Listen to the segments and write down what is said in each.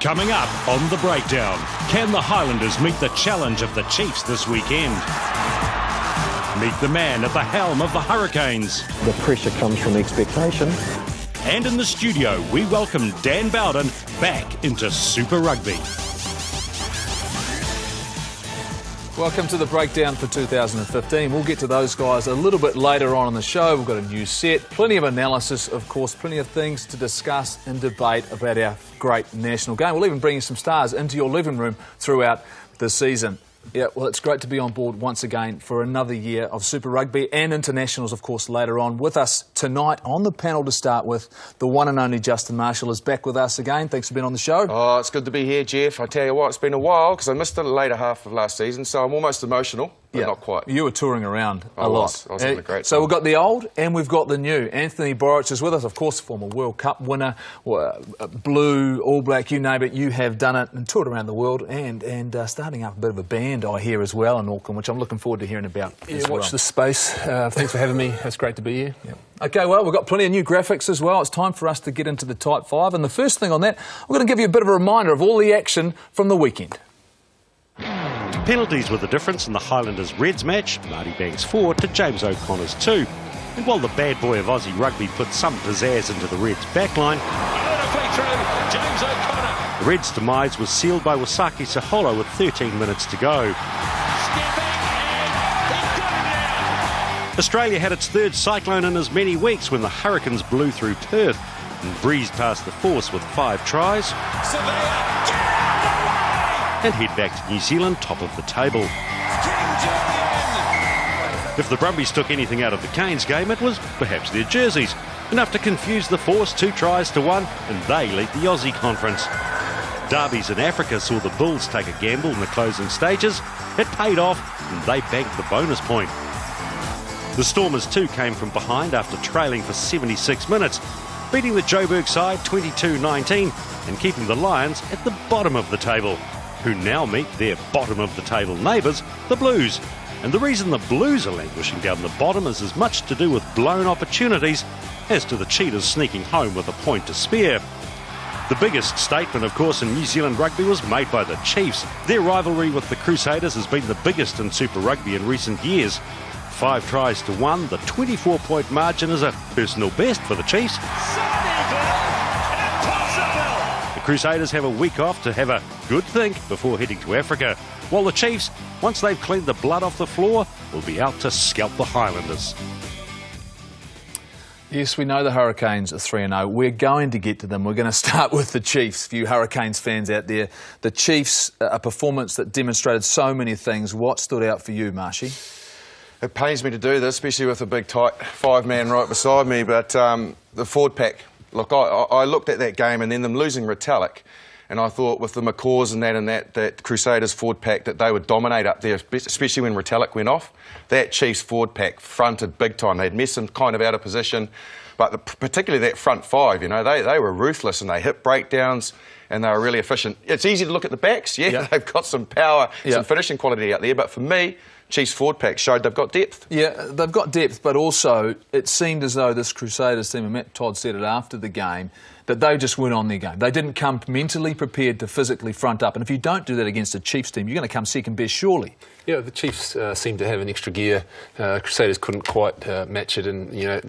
Coming up on The Breakdown, can the Highlanders meet the challenge of the Chiefs this weekend? Meet the man at the helm of the Hurricanes. The pressure comes from expectation. And in the studio, we welcome Dan Bowden back into Super Rugby. Welcome to The Breakdown for 2015. We'll get to those guys a little bit later on in the show. We've got a new set, plenty of analysis, of course, plenty of things to discuss and debate about our great national game. We'll even bring you some stars into your living room throughout the season. Yeah, well, it's great to be on board once again for another year of Super Rugby and internationals, of course, later on. With us tonight on the panel to start with, the one and only Justin Marshall is back with us again. Thanks for being on the show. Oh, it's good to be here, Jeff. I tell you what, it's been a while because I missed the later half of last season, so I'm almost emotional, but not quite. You were touring around a lot. I was having a great time. So we've got the old and we've got the new. Anthony Borich is with us, of course, former World Cup winner, Blue, All Black, you name it. You have done it and toured around the world and starting up a bit of a band, I hear, as well in Auckland, which I'm looking forward to hearing about. Yeah, watch this space. Thanks for having me. It's great to be here. Yeah. OK, well, we've got plenty of new graphics as well. It's time for us to get into the Type 5. And the first thing on that, I'm going to give you a bit of a reminder of all the action from the weekend. Penalties were the difference in the Highlanders-Reds match. Marty Banks 4 to James O'Connor's 2. And while the bad boy of Aussie rugby put some pizzazz into the Reds' backline, beautifully through James O'Connor. the Reds' demise was sealed by Wasaki Saholo with 13 minutes to go. Australia had its third cyclone in as many weeks when the Hurricanes blew through Perth and breezed past the Force with 5 tries. And head back to New Zealand, top of the table. If the Brumbies took anything out of the Canes game, it was perhaps their jerseys. Enough to confuse the Force, 2 tries to 1, and they lead the Aussie Conference. Derbies in Africa saw the Bulls take a gamble in the closing stages. It paid off, and they banked the bonus point. The Stormers too came from behind after trailing for 76 minutes, beating the Joburg side 22-19 and keeping the Lions at the bottom of the table, who now meet their bottom-of-the-table neighbours, the Blues. And the reason the Blues are languishing down the bottom is as much to do with blown opportunities as to the Cheetahs sneaking home with a point to spare. The biggest statement, of course, in New Zealand rugby was made by the Chiefs. Their rivalry with the Crusaders has been the biggest in Super Rugby in recent years. 5 tries to 1, the 24-point margin is a personal best for the Chiefs. The Crusaders have a week off to have a good think before heading to Africa, while the Chiefs, once they've cleaned the blood off the floor, will be out to scalp the Highlanders. Yes, we know the Hurricanes are 3-0. We're going to get to them. We're going to start with the Chiefs. For you Hurricanes fans out there, the Chiefs, a performance that demonstrated so many things. What stood out for you, Marshy? It pains me to do this, especially with a big tight 5-man right beside me, but the forward pack. Look, I looked at that game and then them losing Retallick, and I thought with the McCaws and that Crusaders forward pack that they would dominate up there, especially when Retallick went off. That Chiefs forward pack fronted big time. They'd messed them kind of out of position, but particularly that front 5, you know, they were ruthless and they hit breakdowns and they were really efficient. It's easy to look at the backs, they've got some power, some finishing quality out there, but for me, Chiefs forward pack showed they've got depth. Yeah, they've got depth, but also it seemed as though this Crusaders team, and Matt Todd said it after the game, that they just went on their game. They didn't come mentally prepared to physically front up. And if you don't do that against a Chiefs team, you're going to come second best, surely. Yeah, the Chiefs seemed to have an extra gear. Crusaders couldn't quite match it, and you know,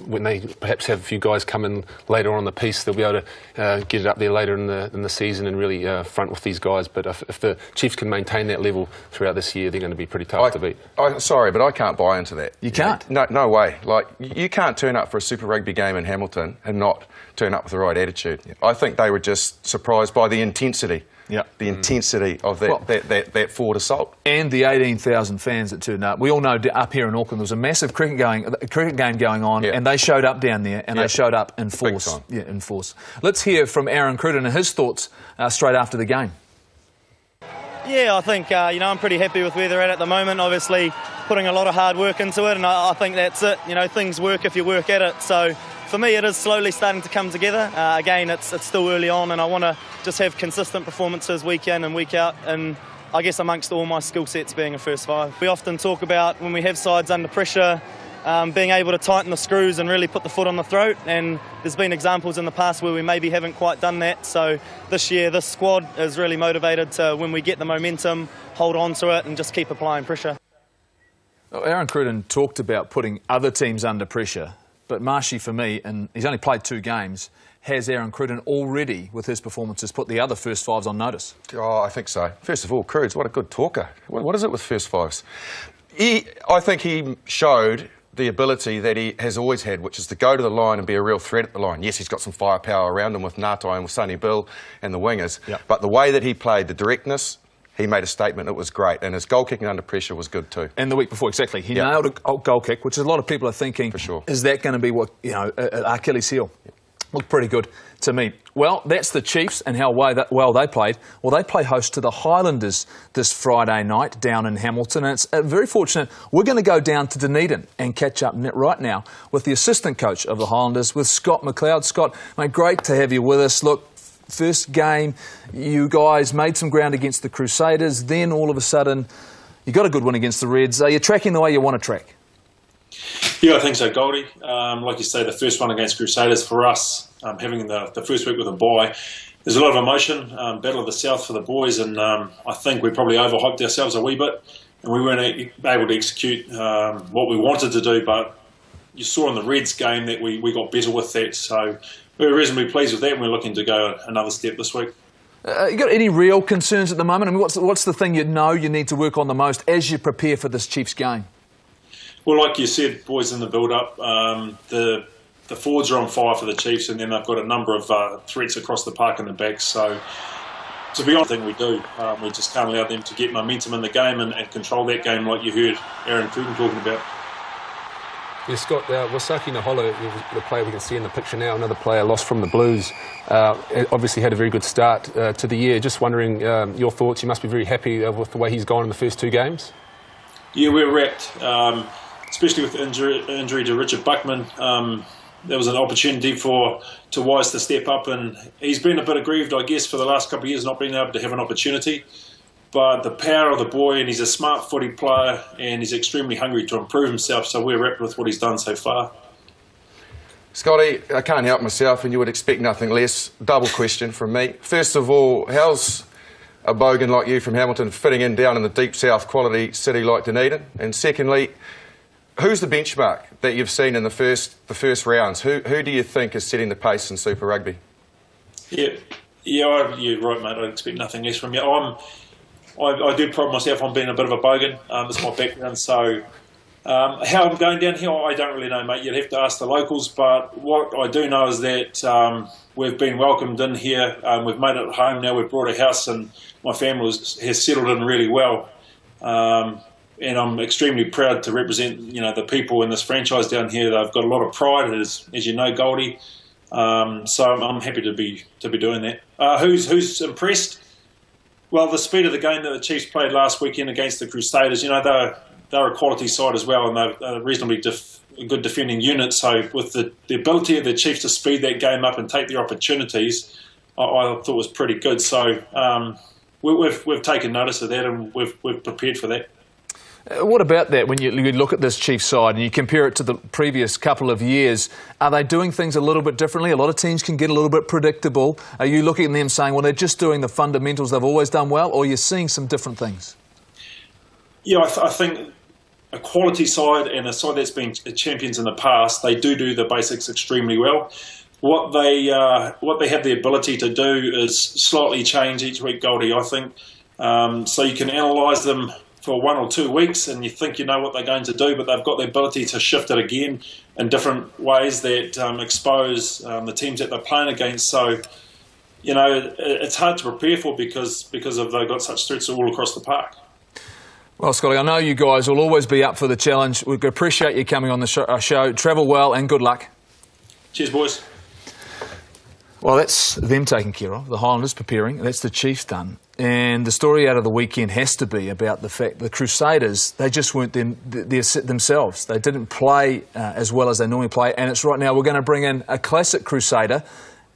when they perhaps have a few guys come in later on the piece, they'll be able to get it up there later in the season and really front with these guys. But if the Chiefs can maintain that level throughout this year, they're going to be pretty tough to beat. Sorry, but I can't buy into that. You can't? No way. Like, you can't turn up for a Super Rugby game in Hamilton and not turn up with the right attitude. I think they were just surprised by the intensity. The intensity of that forward assault. And the 18,000 fans that turned up. We all know up here in Auckland there was a massive cricket game going on, and they showed up down there, and they showed up in force. In force. Let's hear from Aaron Cruden and his thoughts straight after the game. Yeah, I think I'm pretty happy with where they're at the moment. Obviously, putting a lot of hard work into it, and I think that's it. You know, things work if you work at it. So for me, it is slowly starting to come together. Again, it's still early on, and I want to just have consistent performances week in and week out, and I guess amongst all my skill sets being a first 5. We often talk about when we have sides under pressure, being able to tighten the screws and really put the foot on the throat, and there's been examples in the past where we maybe haven't quite done that. So this year this squad is really motivated to, when we get the momentum, hold on to it and just keep applying pressure. Well, Aaron Cruden talked about putting other teams under pressure, but Marshy, for me, and he's only played 2 games, has Aaron Cruden already, with his performances, put the other first fives on notice? Oh, I think so. First of all, Crudes, what a good talker. What is it with first fives? I think he showed the ability that he has always had, which is to go to the line and be a real threat at the line. Yes, he's got some firepower around him with Ngatai and with Sonny Bill and the wingers, but the way that he played, the directness, he made a statement. It was great, and his goal kicking under pressure was good too. And the week before, exactly, he nailed a goal kick, which a lot of people are thinking, for sure, is that going to be what, you know, Achilles heel? Looked pretty good to me. Well, that's the Chiefs and how well they played. Well, they play host to the Highlanders this Friday night down in Hamilton, and it's very fortunate. We're going to go down to Dunedin and catch up right now with the assistant coach of the Highlanders, with Scott McLeod. Scott, mate, great to have you with us. Look, first game, you guys made some ground against the Crusaders, then all of a sudden you got a good win against the Reds. Are you tracking the way you want to track? Yeah, I think so, Goldie. Like you say, the first one against Crusaders for us, having the first week with a bye, there's a lot of emotion, Battle of the South for the boys, and I think we probably overhyped ourselves a wee bit, and we weren't able to execute what we wanted to do, but you saw in the Reds game that we got better with that, so we were reasonably pleased with that, and we're looking to go another step this week. You got any real concerns at the moment? I mean, what's the thing you know you need to work on the most as you prepare for this Chiefs game? Well, like you said, boys, in the build-up, the forwards are on fire for the Chiefs, and then they've got a number of threats across the park in the back. So, to be honest, I think we do. We just can't allow them to get momentum in the game and control that game like you heard Aaron Cruden talking about. Yeah, Scott, Wasaki Naholo, the player we can see in the picture now, another player lost from the Blues, obviously had a very good start to the year. Just wondering your thoughts. You must be very happy with the way he's gone in the first 2 games. Yeah, we're wrapped. Especially with the injury to Richard Buckman, there was an opportunity for Wise to step up, and he's been a bit aggrieved, I guess, for the last couple of years not being able to have an opportunity. But the power of the boy, and he's a smart footy player, and he's extremely hungry to improve himself, so we're wrapped with what he's done so far. Scotty, I can't help myself, and you would expect nothing less. Double question from me. First of all, how's a bogan like you from Hamilton fitting in down in the deep south quality city like Dunedin? And secondly, who's the benchmark that you've seen in the first rounds? Who do you think is setting the pace in Super Rugby? Yeah, you're right, mate. I expect nothing less from you. I do pride myself on being a bit of a bogan. That's my background. So how I'm going down here, I don't really know, mate. You'd have to ask the locals. But what I do know is that we've been welcomed in here. We've made it at home now. We've brought a house, and my family has settled in really well. And I'm extremely proud to represent, the people in this franchise down here. They've got a lot of pride, as you know, Goldie. So I'm happy to be doing that. Who's impressed? Well, the speed of the game that the Chiefs played last weekend against the Crusaders, they're a quality side as well, and they're a reasonably good defending unit. So with the ability of the Chiefs to speed that game up and take their opportunities, I thought was pretty good. So we've taken notice of that, and we've prepared for that. What about that when you look at this Chiefs side and you compare it to the previous couple of years? Are they doing things a little bit differently? A lot of teams can get a little bit predictable. Are you looking at them saying, well, they're just doing the fundamentals they've always done well, or are you seeing some different things? Yeah, I think a quality side and a side that's been champions in the past, they do the basics extremely well. What they have the ability to do is slightly change each week, Goldie, I think. So you can analyse them for 1 or 2 weeks and you think you know what they're going to do, but they've got the ability to shift it again in different ways that expose the teams that they're playing against. So, it's hard to prepare for because of they've got such threats all across the park. Well, Scotty, I know you guys will always be up for the challenge. We appreciate you coming on the show. Travel well and good luck. Cheers, boys. Well, that's them taken care of, the Highlanders preparing, that's the Chiefs done. And the story out of the weekend has to be about the fact the Crusaders, they just weren't themselves. They didn't play as well as they normally play, and it's right now we're going to bring in a classic Crusader,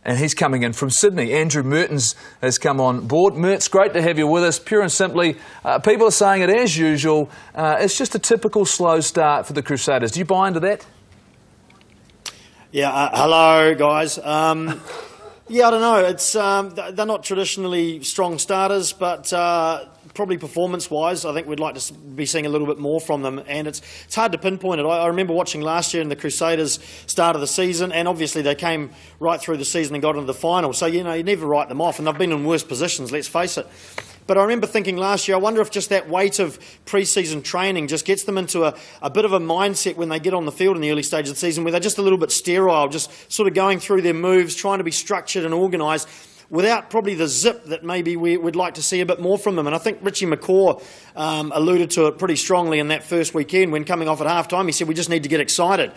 and he's coming in from Sydney. Andrew Mertens has come on board. Mertz, great to have you with us. Pure and simply, people are saying it as usual. It's just a typical slow start for the Crusaders. Do you buy into that? Yeah, hello guys. Yeah, I don't know. It's they're not traditionally strong starters, but probably performance-wise, I think we'd like to be seeing a little bit more from them. And it's hard to pinpoint it. I remember watching last year in the Crusaders start of the season, and obviously they came right through the season and got into the final. So you never write them off, and they've been in worse positions. Let's face it. But I remember thinking last year, I wonder if just that weight of pre-season training just gets them into a bit of a mindset when they get on the field in the early stage of the season where they're just a little bit sterile, just sort of going through their moves, trying to be structured and organised, without probably the zip that maybe we would like to see a bit more from them. And I think Richie McCaw alluded to it pretty strongly in that first weekend when coming off at half-time. He said, we just need to get excited.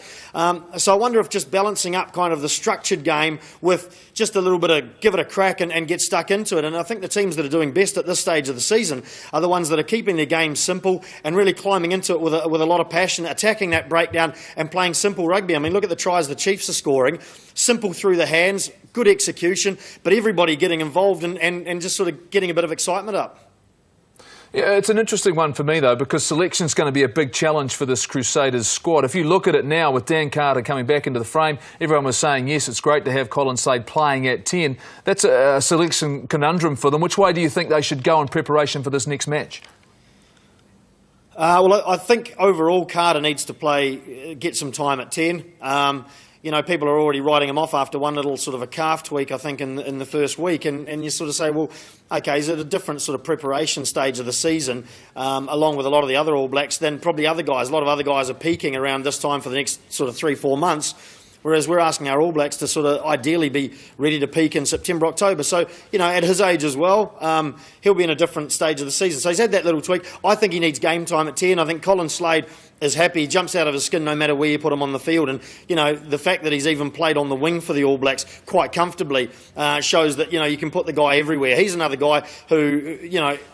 So I wonder if just balancing up kind of the structured game with just a little bit of give it a crack and get stuck into it. And I think the teams that are doing best at this stage of the season are the ones that are keeping their game simple and really climbing into it with a lot of passion, attacking that breakdown and playing simple rugby. I mean, look at the tries the Chiefs are scoring. Simple through the hands, good execution, but everybody getting involved and just sort of getting a bit of excitement up. Yeah, it's an interesting one for me, though, because selection's going to be a big challenge for this Crusaders squad. If you look at it now with Dan Carter coming back into the frame, everyone was saying, yes, it's great to have Colin Slade playing at 10. That's a selection conundrum for them. Which way do you think they should go in preparation for this next match? Well, I think overall Carter needs to get some time at 10. People are already writing him off after one little sort of a calf tweak, I think, in the first week. And you sort of say, well, OK, is it a different sort of preparation stage of the season, along with a lot of the other All Blacks, than probably other guys? A lot of other guys are peaking around this time for the next sort of 3-4 months, whereas we're asking our All Blacks to sort of ideally be ready to peak in September, October. So, at his age as well, he'll be in a different stage of the season. So he's had that little tweak. I think he needs game time at 10. I think Colin Slade is happy. He jumps out of his skin no matter where you put him on the field. And, the fact that he's even played on the wing for the All Blacks quite comfortably shows that, you can put the guy everywhere. He's another guy who,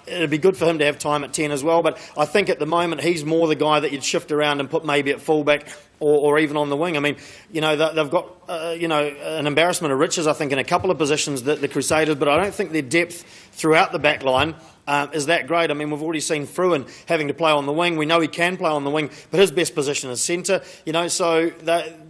it'd be good for him to have time at 10 as well. But I think at the moment he's more the guy that you'd shift around and put maybe at fullback or even on the wing. I mean, they've got, an embarrassment of riches, I think, in a couple of positions, the Crusaders, but I don't think their depth throughout the back line is that great. I mean, we've already seen Fruin having to play on the wing. We know he can play on the wing, but his best position is centre. So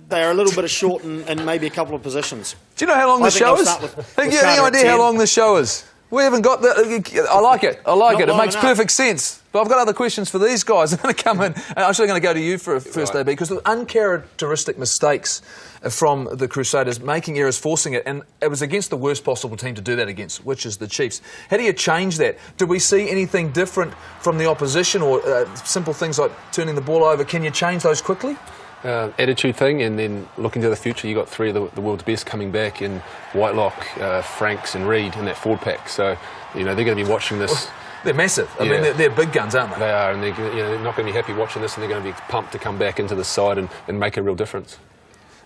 they are a little bit short in maybe a couple of positions. Do you know how long the show is? Have you any idea how long the show is? We haven't got the... I like it. It makes perfect sense. But I've got other questions for these guys. I'm going to come in. I'm actually going to go to you for first, AB, because the uncharacteristic mistakes from the Crusaders, making errors, forcing it, and it was against the worst possible team to do that against, which is the Chiefs. How do you change that? Do we see anything different from the opposition, or simple things like turning the ball over? Can you change those quickly? Attitude thing, and then looking to the future, you've got three of the world's best coming back in Whitelock, Franks and Reid in that forward pack. So, they're going to be watching this. They're massive. I mean, they're big guns, aren't they? They are, and they're not going to be happy watching this, and they're going to be pumped to come back into the side and make a real difference.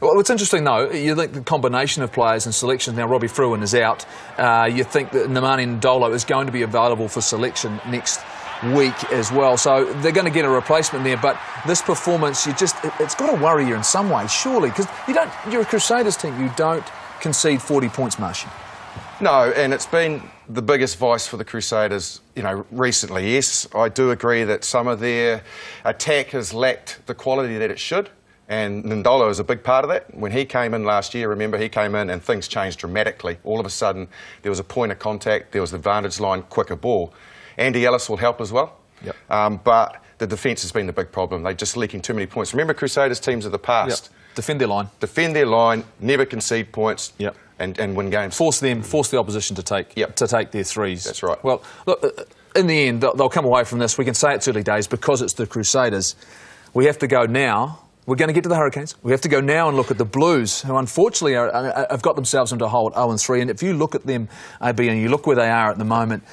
Well, what's interesting, though, you think the combination of players and selections, now Robbie Fruin is out, you think that Nemani Ndolo is going to be available for selection next week as well, so they're going to get a replacement there. But this performance, it's got to worry you in some way, surely, because you're a Crusaders team, you don't concede 40 points, Martian. No, and it's been the biggest vice for the Crusaders, recently. Yes, I do agree that some of their attack has lacked the quality that it should, and Ndolo is a big part of that. When he came in last year, remember, he came in and things changed dramatically. All of a sudden, there was a point of contact, there was the advantage line, quicker ball. Andy Ellis will help as well. Yep. But the defence has been the big problem. They're just leaking too many points. Remember Crusaders teams of the past. Yep. Defend their line. Defend their line, never concede points. Yep. And win games. Force the opposition to take their threes. That's right. Well, look, in the end, they'll come away from this. We can say it's early days because it's the Crusaders. We have to go now. We're going to get to the Hurricanes. We have to go now and look at the Blues, who unfortunately have got themselves into a hole at 0-3. And if you look at them, AB, and you look where they are at the moment,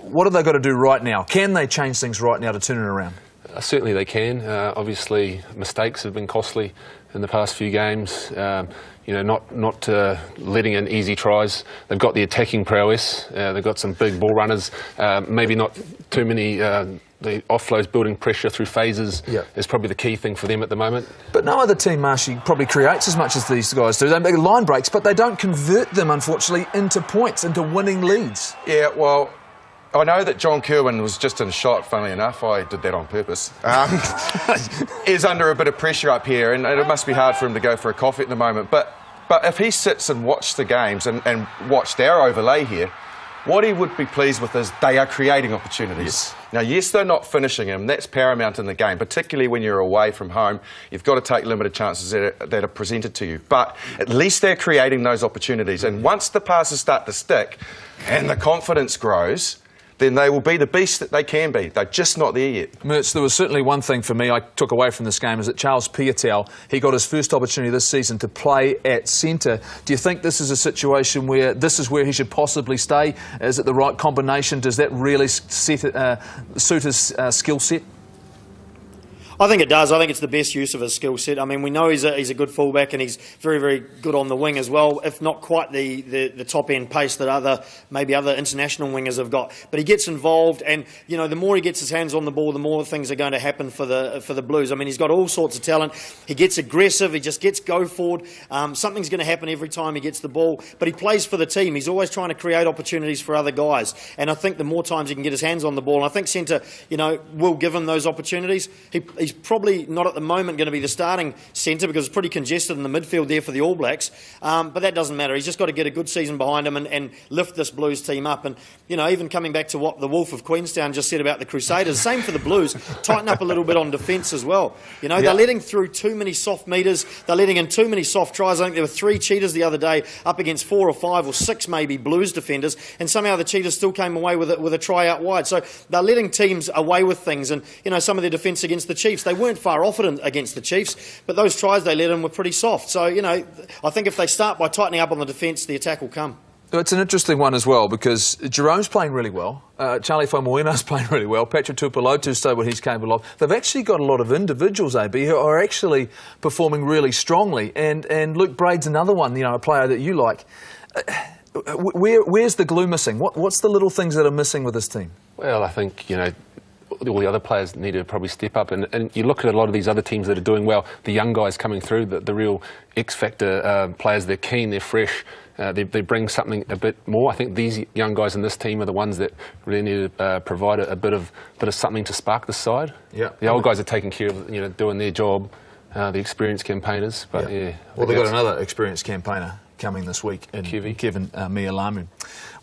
what have they got to do right now? Can they change things right now to turn it around? Certainly they can. Obviously, mistakes have been costly in the past few games. You know, not letting in easy tries. They've got the attacking prowess. They've got some big ball runners. Maybe not too many. The offloads, building pressure through phases is probably the key thing for them at the moment. But no other team, Marshy, probably creates as much as these guys do. They make line breaks, but they don't convert them, unfortunately, into points, into winning leads. Yeah, well, I know that John Kirwan was just in shot, funnily enough. I did that on purpose. Is under a bit of pressure up here, and it must be hard for him to go for a coffee at the moment. But if he sits and watches the games and watched our overlay here, what he would be pleased with is they are creating opportunities. Yes. Now, yes, they're not finishing them. That's paramount in the game, particularly when you're away from home. You've got to take limited chances that are presented to you. But at least they're creating those opportunities. And once the passes start to stick and the confidence grows, then they will be the beast that they can be. They're just not there yet. Mertz, there was certainly one thing for me I took away from this game is that Charles Piutau, he got his first opportunity this season to play at centre. Do you think this is a situation where this is where he should possibly stay? Is it the right combination? Does that really suit his skill set? I think it does. I think it's the best use of his skill set. I mean, we know he's a good fullback and he's very, very good on the wing as well, if not quite the top-end pace that maybe other international wingers have got. But he gets involved and, you know, the more he gets his hands on the ball, the more things are going to happen for the Blues. I mean, he's got all sorts of talent. He gets aggressive. He just gets go forward. Something's going to happen every time he gets the ball. But he plays for the team. He's always trying to create opportunities for other guys. And I think the more times he can get his hands on the ball, and I think centre, you know, will give him those opportunities. He's probably not at the moment going to be the starting centre because it's pretty congested in the midfield there for the All Blacks. But that doesn't matter. He's just got to get a good season behind him and lift this Blues team up. And, you know, even coming back to what the Wolf of Queenstown just said about the Crusaders, same for the Blues, tighten up a little bit on defence as well. You know, they're letting through too many soft meters. They're letting in too many soft tries. I think there were 3 cheaters the other day up against 4 or 5 or 6 maybe Blues defenders, and somehow the cheaters still came away with a try out wide. So they're letting teams away with things. And, you know, some of their defence against the Chiefs, they weren't far off it against the Chiefs, but those tries they let in were pretty soft. So, you know, I think if they start by tightening up on the defence, the attack will come. It's an interesting one as well because Jerome's playing really well. Charlie Faumuina's playing really well. Patrick Tuipulotu showed what he's capable of. They've actually got a lot of individuals, AB, who are actually performing really strongly. And Luke Braid's another one, you know, a player that you like. Where's the glue missing? What's the little things that are missing with this team? Well, I think, you know, all the other players need to probably step up. And you look at a lot of these other teams that are doing well, the young guys coming through, the real X-factor players, they're keen, they're fresh, they bring something a bit more. I think these young guys in this team are the ones that really need to provide a bit of something to spark the side. Yeah. The old guys are taking care of, you know, doing their job, the experienced campaigners. But well, they've got another experienced campaigner coming this week in Kevin Mialamu.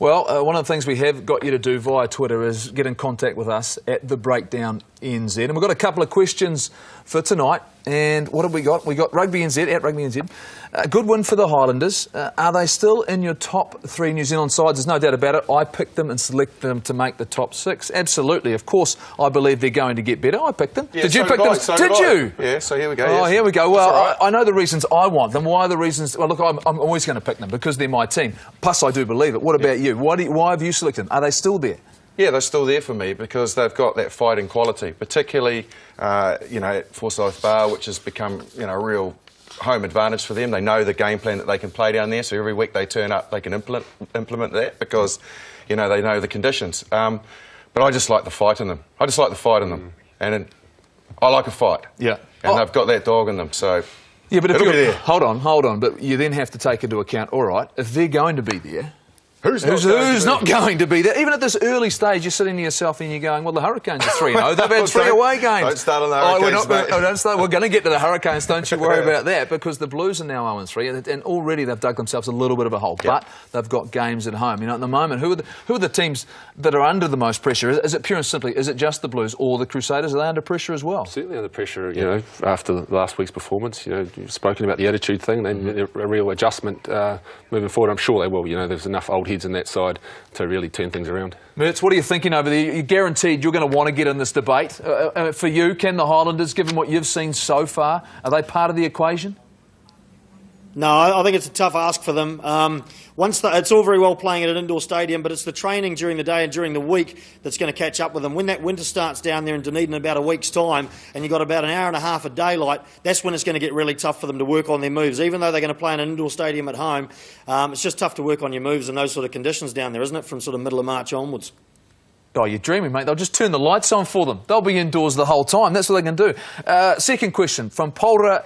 Well, one of the things we have got you to do via Twitter is get in contact with us at The Breakdown NZ. And we've got a couple of questions for tonight. And what have we got? We got Rugby NZ, at Rugby NZ. A good win for the Highlanders. Are they still in your top 3 New Zealand sides? There's no doubt about it. I picked them and selected them to make the top 6. Absolutely. Of course, I believe they're going to get better. I picked them. Yeah, did you pick them? Did you? Yeah, so here we go. Oh, here we go. Well, right. I know the reasons I want them. Why are the reasons? Well, look, I'm always going to pick them because they're my team. Plus, I do believe it. What about you? Why have you selected them? Are they still there? Yeah, they're still there for me because they've got that fighting quality, particularly, you know, at Forsyth Bar, which has become, you know, a real home advantage for them. They know the game plan that they can play down there, so every week they turn up, they can implement that because, you know, they know the conditions. But I just like the fight in them. And I like a fight. Yeah. And they've got that dog in them, so yeah, but if it'll be there. Hold on, but you then have to take into account, all right, if they're going to be there, Who's not going to be there? Even at this early stage, you're sitting to yourself and you're going, well, the Hurricanes are 3-0. They've had 3 away games. Don't start on the Hurricanes, We're going to get to the Hurricanes, don't you worry about that, because the Blues are now 0-3, and already they've dug themselves a little bit of a hole. Yep. But they've got games at home. You know, at the moment, who are the teams that are under the most pressure? Is it pure and simply, is it just the Blues or the Crusaders? Are they under pressure as well? Certainly under pressure, you know, after last week's performance. You know, you've spoken about the attitude thing. They need a real adjustment moving forward. I'm sure they will. You know, there's enough old heads in that side to really turn things around. Mertz, what are you thinking over there? You're guaranteed you're going to want to get in this debate. For you, can the Highlanders, given what you've seen so far, are they part of the equation? No, I think it's a tough ask for them. It's all very well playing at an indoor stadium, but it's the training during the day and during the week that's going to catch up with them. When that winter starts down there in Dunedin in about a week's time, and you've got about an hour and a half of daylight, that's when it's going to get really tough for them to work on their moves. Even though they're going to play in an indoor stadium at home, it's just tough to work on your moves in those sort of conditions down there, isn't it, from sort of middle of March onwards? Oh, you're dreaming, mate. They'll just turn the lights on for them. They'll be indoors the whole time. That's what they can do. Second question from Polra.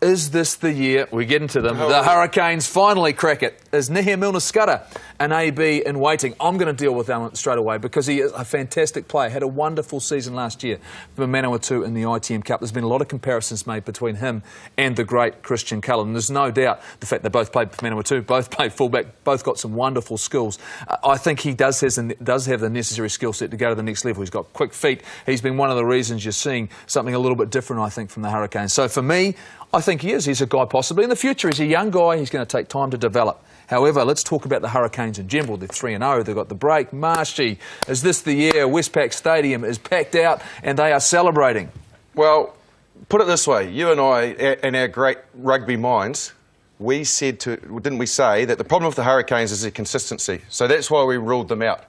Is this the year, we get into them, the Hurricanes finally crack it? Is Nehia Milner-Skudder an AB in waiting? I'm going to deal with that straight away because he is a fantastic player. Had a wonderful season last year for Manawatu in the ITM Cup. There's been a lot of comparisons made between him and the great Christian Cullen. There's no doubt the fact they both played for Manawatu, both played fullback, both got some wonderful skills. I think he does have the necessary skill set to go to the next level. He's got quick feet. He's been one of the reasons you're seeing something a little bit different, I think, from the Hurricanes. So for me, I think he is. He's a guy possibly in the future. He's a young guy. He's going to take time to develop. However, let's talk about the Hurricanes in general. They're 3-0. They've got the break. Marshy, is this the year? Westpac Stadium is packed out and they are celebrating. Well, put it this way. You and I, in our great rugby minds, didn't we say that the problem with the Hurricanes is their consistency? So that's why we ruled them out.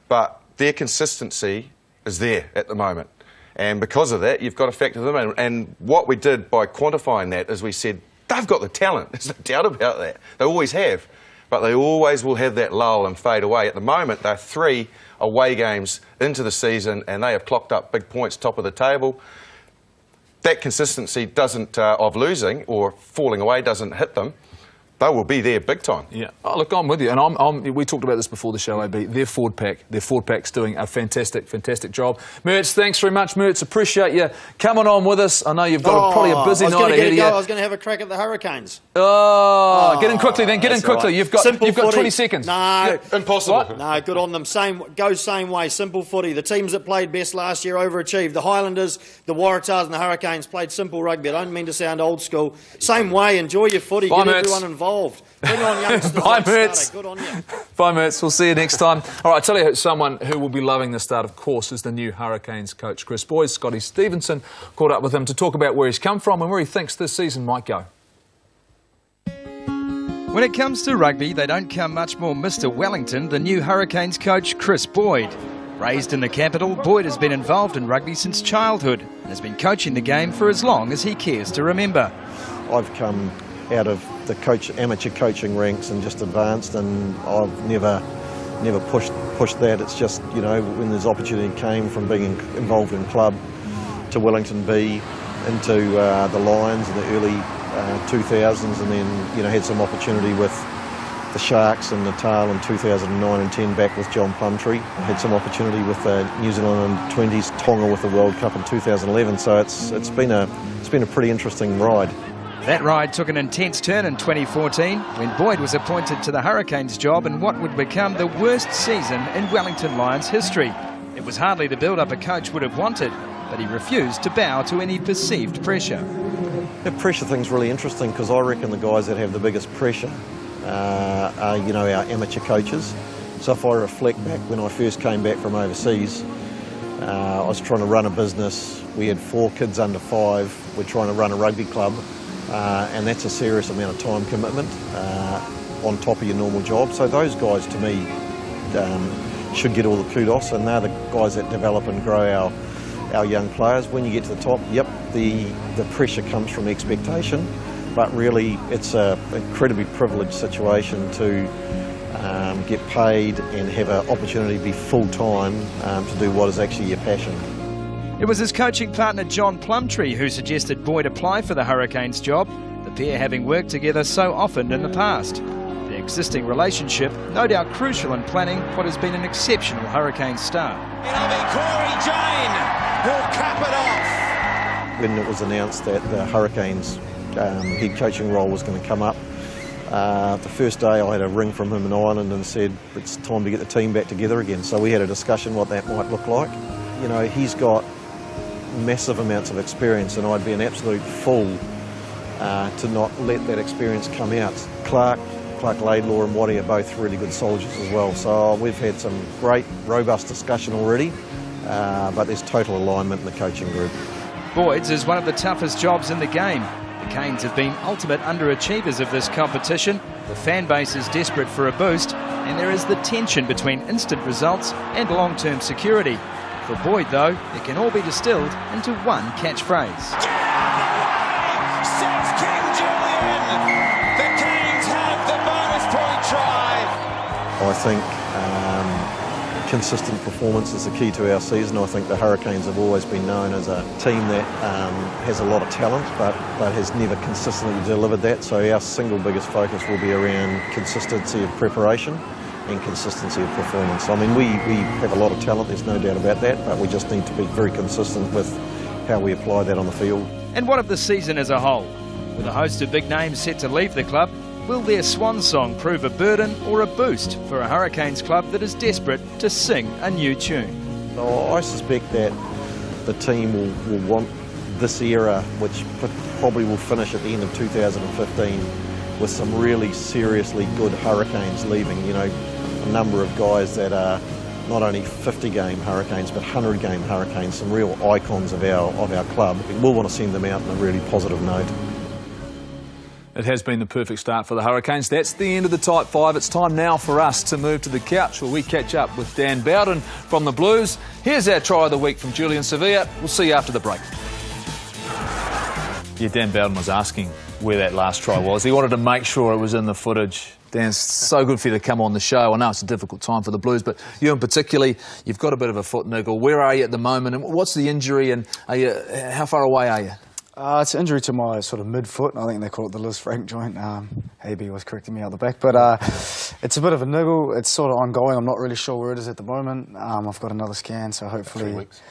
But their consistency is there at the moment. And because of that, you've got to factor them in. And what we did by quantifying that is we said, they've got the talent. There's no doubt about that. They always have. But they always will have that lull and fade away. At the moment, they're 3 away games into the season and they have clocked up big points, top of the table. That consistency doesn't, of losing or falling away doesn't hit them. They will be there big time. Yeah. Oh, look, I'm with you. And we talked about this before the show, AB. Their forward pack's doing a fantastic job. Mertz, thanks very much, Mertz. Appreciate you coming on with us. I know you've got probably a busy night ahead of you. I was going to have a crack at the Hurricanes. Get in quickly then. Get in quickly. Right. You've got 20 seconds. No. Impossible. What? No, good on them. Same way. Simple footy. The teams that played best last year overachieved. The Highlanders, the Waratahs and the Hurricanes played simple rugby. I don't mean to sound old school. Same way. Enjoy your footy. Bye, Get Mertz. everyone involved. Bring on youngsters. Bye, Mertz. Good on you. Bye, Mertz. We'll see you next time. All right, I tell you someone who will be loving the start, of course, is the new Hurricanes coach, Chris Boyd. Scotty Stevenson caught up with him to talk about where he's come from and where he thinks this season might go. When it comes to rugby, they don't come much more Mr. Wellington than new Hurricanes coach Chris Boyd. Raised in the capital, Boyd has been involved in rugby since childhood and has been coaching the game for as long as he cares to remember. I've come out of the amateur coaching ranks and just advanced, and I've never pushed that. It's just, you know, when this opportunity came from being involved in club to Wellington B into the Lions in the early 2000s, and then, you know, had some opportunity with the Sharks and Natal in 2009 and 10 back with John Plumtree. I had some opportunity with the New Zealand Under-20s, Tonga with the World Cup in 2011. So it's been a pretty interesting ride. That ride took an intense turn in 2014 when Boyd was appointed to the Hurricanes job in what would become the worst season in Wellington Lions history. It was hardly the build-up a coach would have wanted, but he refused to bow to any perceived pressure. The pressure thing's really interesting because I reckon the guys that have the biggest pressure are, you know, our amateur coaches. So if I reflect back when I first came back from overseas, I was trying to run a business. We had 4 kids under 5. We're trying to run a rugby club. And that's a serious amount of time commitment on top of your normal job. So those guys, to me, should get all the kudos, and they're the guys that develop and grow our young players. When you get to the top, yep, the pressure comes from expectation, but really it's an incredibly privileged situation to get paid and have an opportunity to be full-time to do what is actually your passion. It was his coaching partner John Plumtree who suggested Boyd apply for the Hurricanes job, the pair having worked together so often in the past. The existing relationship, no doubt crucial in planning what has been an exceptional Hurricanes start. It'll be Corey Jane who'll cap it off. When it was announced that the Hurricanes head coaching role was going to come up, the first day I had a ring from him in Ireland and said it's time to get the team back together again. So we had a discussion what that might look like. You know, he's got massive amounts of experience, and I'd be an absolute fool to not let that experience come out. Clark Laidlaw and Waddy are both really good soldiers as well, so we've had some great robust discussion already, but there's total alignment in the coaching group. Boyd's is one of the toughest jobs in the game. The Canes have been ultimate underachievers of this competition. The fan base is desperate for a boost, and there is the tension between instant results and long-term security. For Boyd, though, it can all be distilled into one catchphrase. Says King Julian. The Canes have the bonus point try. I think consistent performance is the key to our season. I think the Hurricanes have always been known as a team that has a lot of talent, but has never consistently delivered that. So our single biggest focus will be around consistency of preparation and consistency of performance. I mean, we have a lot of talent, there's no doubt about that, but we just need to be very consistent with how we apply that on the field. And what of the season as a whole? With a host of big names set to leave the club, will their swan song prove a burden or a boost for a Hurricanes club that is desperate to sing a new tune? Oh, I suspect that the team will want this era, which probably will finish at the end of 2015, with some really seriously good Hurricanes leaving. You know, a number of guys that are not only 50-game Hurricanes, but 100-game Hurricanes, some real icons of our club. We'll want to send them out on a really positive note. It has been the perfect start for the Hurricanes. That's the end of the Type 5. It's time now for us to move to the couch where we catch up with Dan Bowden from the Blues. Here's our try of the week from Julian Sevilla. We'll see you after the break. Yeah, Dan Bowden was asking where that last try was. He wanted to make sure it was in the footage. Dan, it's so good for you to come on the show. I know it's a difficult time for the Blues, but you in particular, you've got a bit of a foot niggle. Where are you at the moment, and what's the injury, and how far away are you? It's an injury to my sort of mid-foot. I think they call it the Liz Frank joint. AB was correcting me out the back. But it's a bit of a niggle. It's sort of ongoing. I'm not really sure where it is at the moment. I've got another scan, so hopefully... 3 weeks?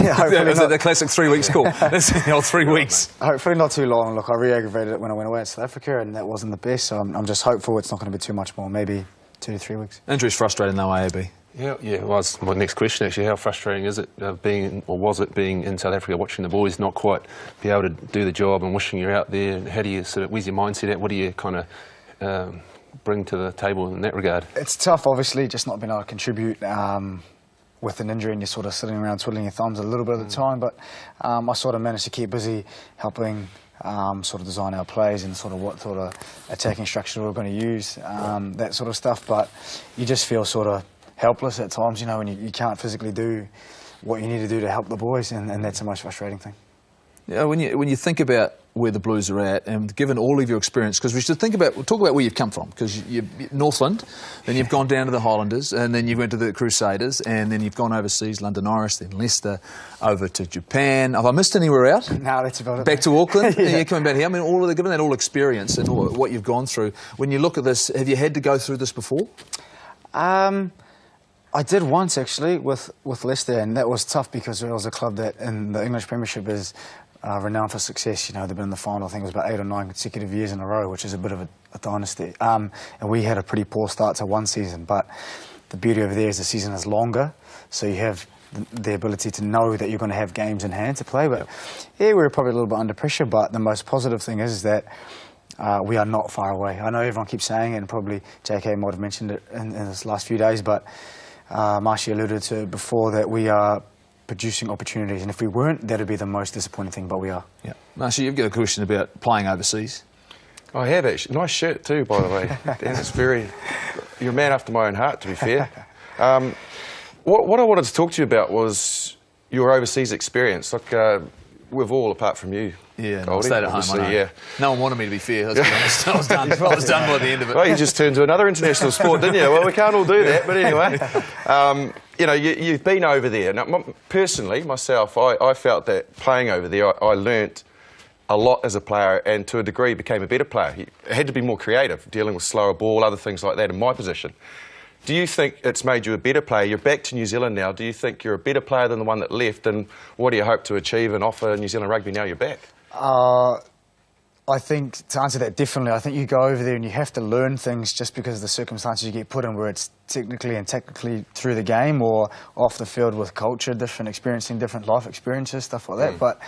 Yeah, hopefully Is it the classic 3 weeks call? That's the old 3 weeks. Hopefully not too long. Look, I re-aggravated it when I went away to South Africa, and that wasn't the best, so I'm just hopeful it's not going to be too much more, maybe 2 to 3 weeks. Injury's frustrating though, AB. Yeah, well, that's my next question actually. How frustrating is it was it being in South Africa, watching the boys not quite be able to do the job and wishing you're out there? How do you where's your mindset at? What do you kind of bring to the table in that regard? It's tough, obviously, just not being able to contribute with an injury and you're sort of sitting around twiddling your thumbs a little bit of the time. But I sort of managed to keep busy helping sort of design our plays and sort of what sort of attacking structure we're going to use, that sort of stuff. But you just feel sort of helpless at times, you know, when you can't physically do what you need to do to help the boys, and that's the most frustrating thing. Yeah, when you think about where the Blues are at, and given all of your experience, because we'll talk about where you've come from, because you're Northland, then you've gone down to the Highlanders, and then you went to the Crusaders, and then you've gone overseas, London Irish, then Leicester, over to Japan. Have I missed anywhere out? No, that's about it. Back to Auckland, yeah. And you're coming back here. I mean, given that all experience and what you've gone through, when you look at this, have you had to go through this before? I did once, actually, with Leicester, and that was tough because it was a club that in the English Premiership is renowned for success. You know, they've been in the final, I think it was about 8 or 9 consecutive years in a row, which is a bit of a dynasty. And we had a pretty poor start to one season, but the beauty over there is the season is longer, so you have the ability to know that you're going to have games in hand to play. But yeah, we were probably a little bit under pressure, but the most positive thing is that we are not far away. I know everyone keeps saying it, and probably JK might have mentioned it in this last few days, but Marshy alluded to it before that we are producing opportunities, and if we weren't, that would be the most disappointing thing, but we are. Yeah. Marshy, you've got a question about playing overseas. I have, actually. Nice shirt too, by the way. Dan, it's you're a man after my own heart, to be fair. What I wanted to talk to you about was your overseas experience. Like, we've all, apart from you. Yeah, Goldie, I stayed at home. I know. Yeah. No one wanted me to be fair. Let's be honest. I was done by the end of it. Well, you just turned to another international sport, didn't you? Well, we can't all do that, but anyway. You know, you've been over there. Now, personally, myself, I felt that playing over there, I learnt a lot as a player, and to a degree became a better player. I had to be more creative, dealing with slower ball, other things like that in my position. Do you think it's made you a better player? You're back to New Zealand now. Do you think you're a better player than the one that left? And what do you hope to achieve and offer New Zealand rugby now you're back? I think, to answer that differently, I think you go over there and you have to learn things just because of the circumstances you get put in, where it's technically and tactically through the game or off the field with culture, experiencing different life experiences, stuff like that. But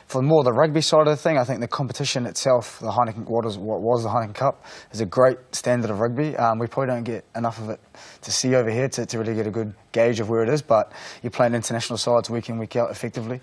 for more the rugby side of the thing, I think the competition itself, the Heineken, what was the Heineken Cup, is a great standard of rugby. We probably don't get enough of it to see over here to really get a good gauge of where it is, but you're playing international sides week in, week out effectively.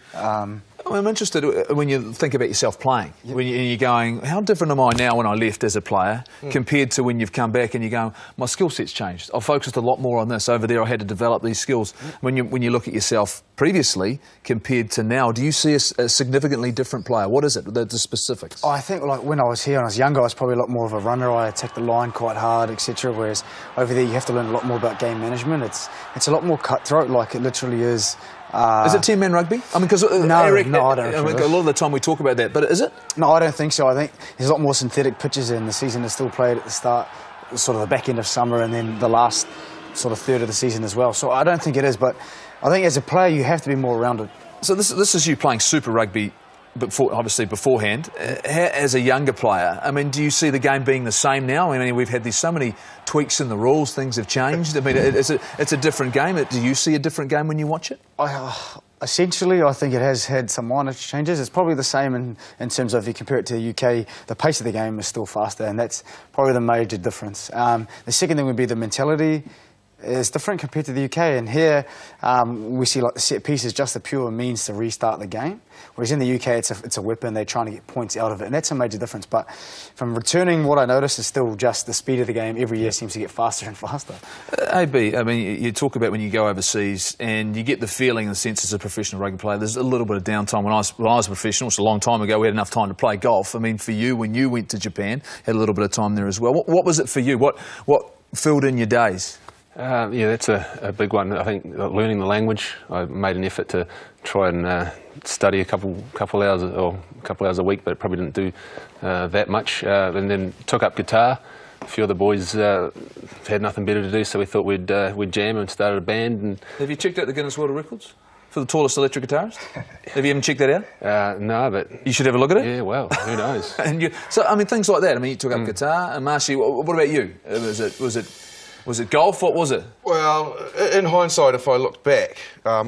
I'm interested when you think about yourself playing, when you're going, how different am I now when I left as a player compared to when you've come back and you're going, my skill set's changed. I've focused a lot more on this. Over there I had to develop these skills. When you look at yourself previously compared to now, do you see a significantly different player? What is it, the specifics? I think like when I was here and I was younger, I was probably a lot more of a runner. I attacked the line quite hard, etc. Whereas over there you have to learn a lot more about game management. It's a lot more cutthroat, like it literally is. Is it 10-man rugby? I mean, because Eric, no, I don't. A lot of the time we talk about that, but is it? No, I don't think so. I think there's a lot more synthetic pitches in the season is still played at the start, sort of the back end of summer, and then the last sort of third of the season as well. So I don't think it is, but I think as a player you have to be more rounded. So this is you playing Super Rugby. Obviously beforehand, as a younger player, I mean, do you see the game being the same now? I mean, we've had so many tweaks in the rules, things have changed. I mean, it's a different game. Do you see a different game when you watch it? Essentially, I think it has had some minor changes. It's probably the same in terms of if you compare it to the UK, the pace of the game is still faster, and that's probably the major difference. The second thing would be the mentality is different compared to the UK, and here we see like the set piece is just a pure means to restart the game, whereas in the UK it's a weapon. They're trying to get points out of it, and that's a major difference. But from returning, what I notice is still just the speed of the game every year seems to get faster and faster. AB, I mean, you talk about when you go overseas and you get the feeling and the sense as a professional rugby player, there's a little bit of downtime. When I was a professional, it's a long time ago, we had enough time to play golf. I mean, for you, when you went to Japan, had a little bit of time there as well. What was it for you? What filled in your days? Yeah, that's a big one. I think learning the language. I made an effort to try and study a couple hours a week, but probably didn't do that much. And then took up guitar. A few of the boys had nothing better to do, so we thought we'd jam and started a band. And have you checked out the Guinness World Records for the tallest electric guitarist? Have you even checked that out? No, but you should have a look at it. Yeah, well, who knows? So I mean, things like that. I mean, you took up guitar, and Marshy, what about you? Was it golf? What was it? Well, in hindsight, if I looked back, I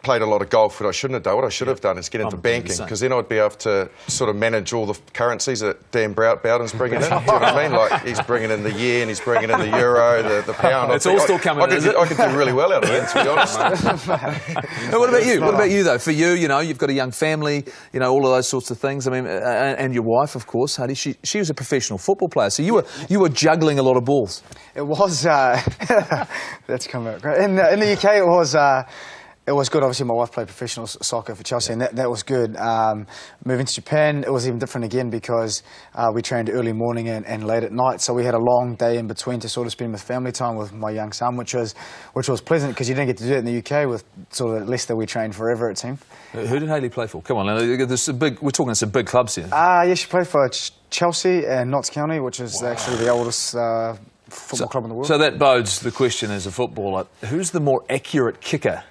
played a lot of golf, but I shouldn't have done. What I should have done is get into banking, because then I'd be able to sort of manage all the currencies that Dan Bowden's bringing in. Do you know what I mean? Like, he's bringing in the yen, he's bringing in the euro, the pound. It's all still coming in, is it? I could do really well out of it, to be honest. What about you? What about you, though? For you, you've got a young family, all of those sorts of things. I mean, and your wife, of course, Hadi, she was a professional football player, so you were juggling a lot of balls. It was. That's come out great. In the UK, it was good. Obviously, my wife played professional soccer for Chelsea, and that was good. Moving to Japan, it was even different again because we trained early morning and late at night, so we had a long day in between to sort of spend with family time with my young son, which was pleasant because you didn't get to do it in the UK with sort of Leicester. We trained forever, it seemed. Who did Hayley play for? Come on, we're talking some big clubs here. Yeah, she played for Chelsea and Notts County, which is actually the oldest football club in the world. So that bodes the question as a footballer, who's the more accurate kicker?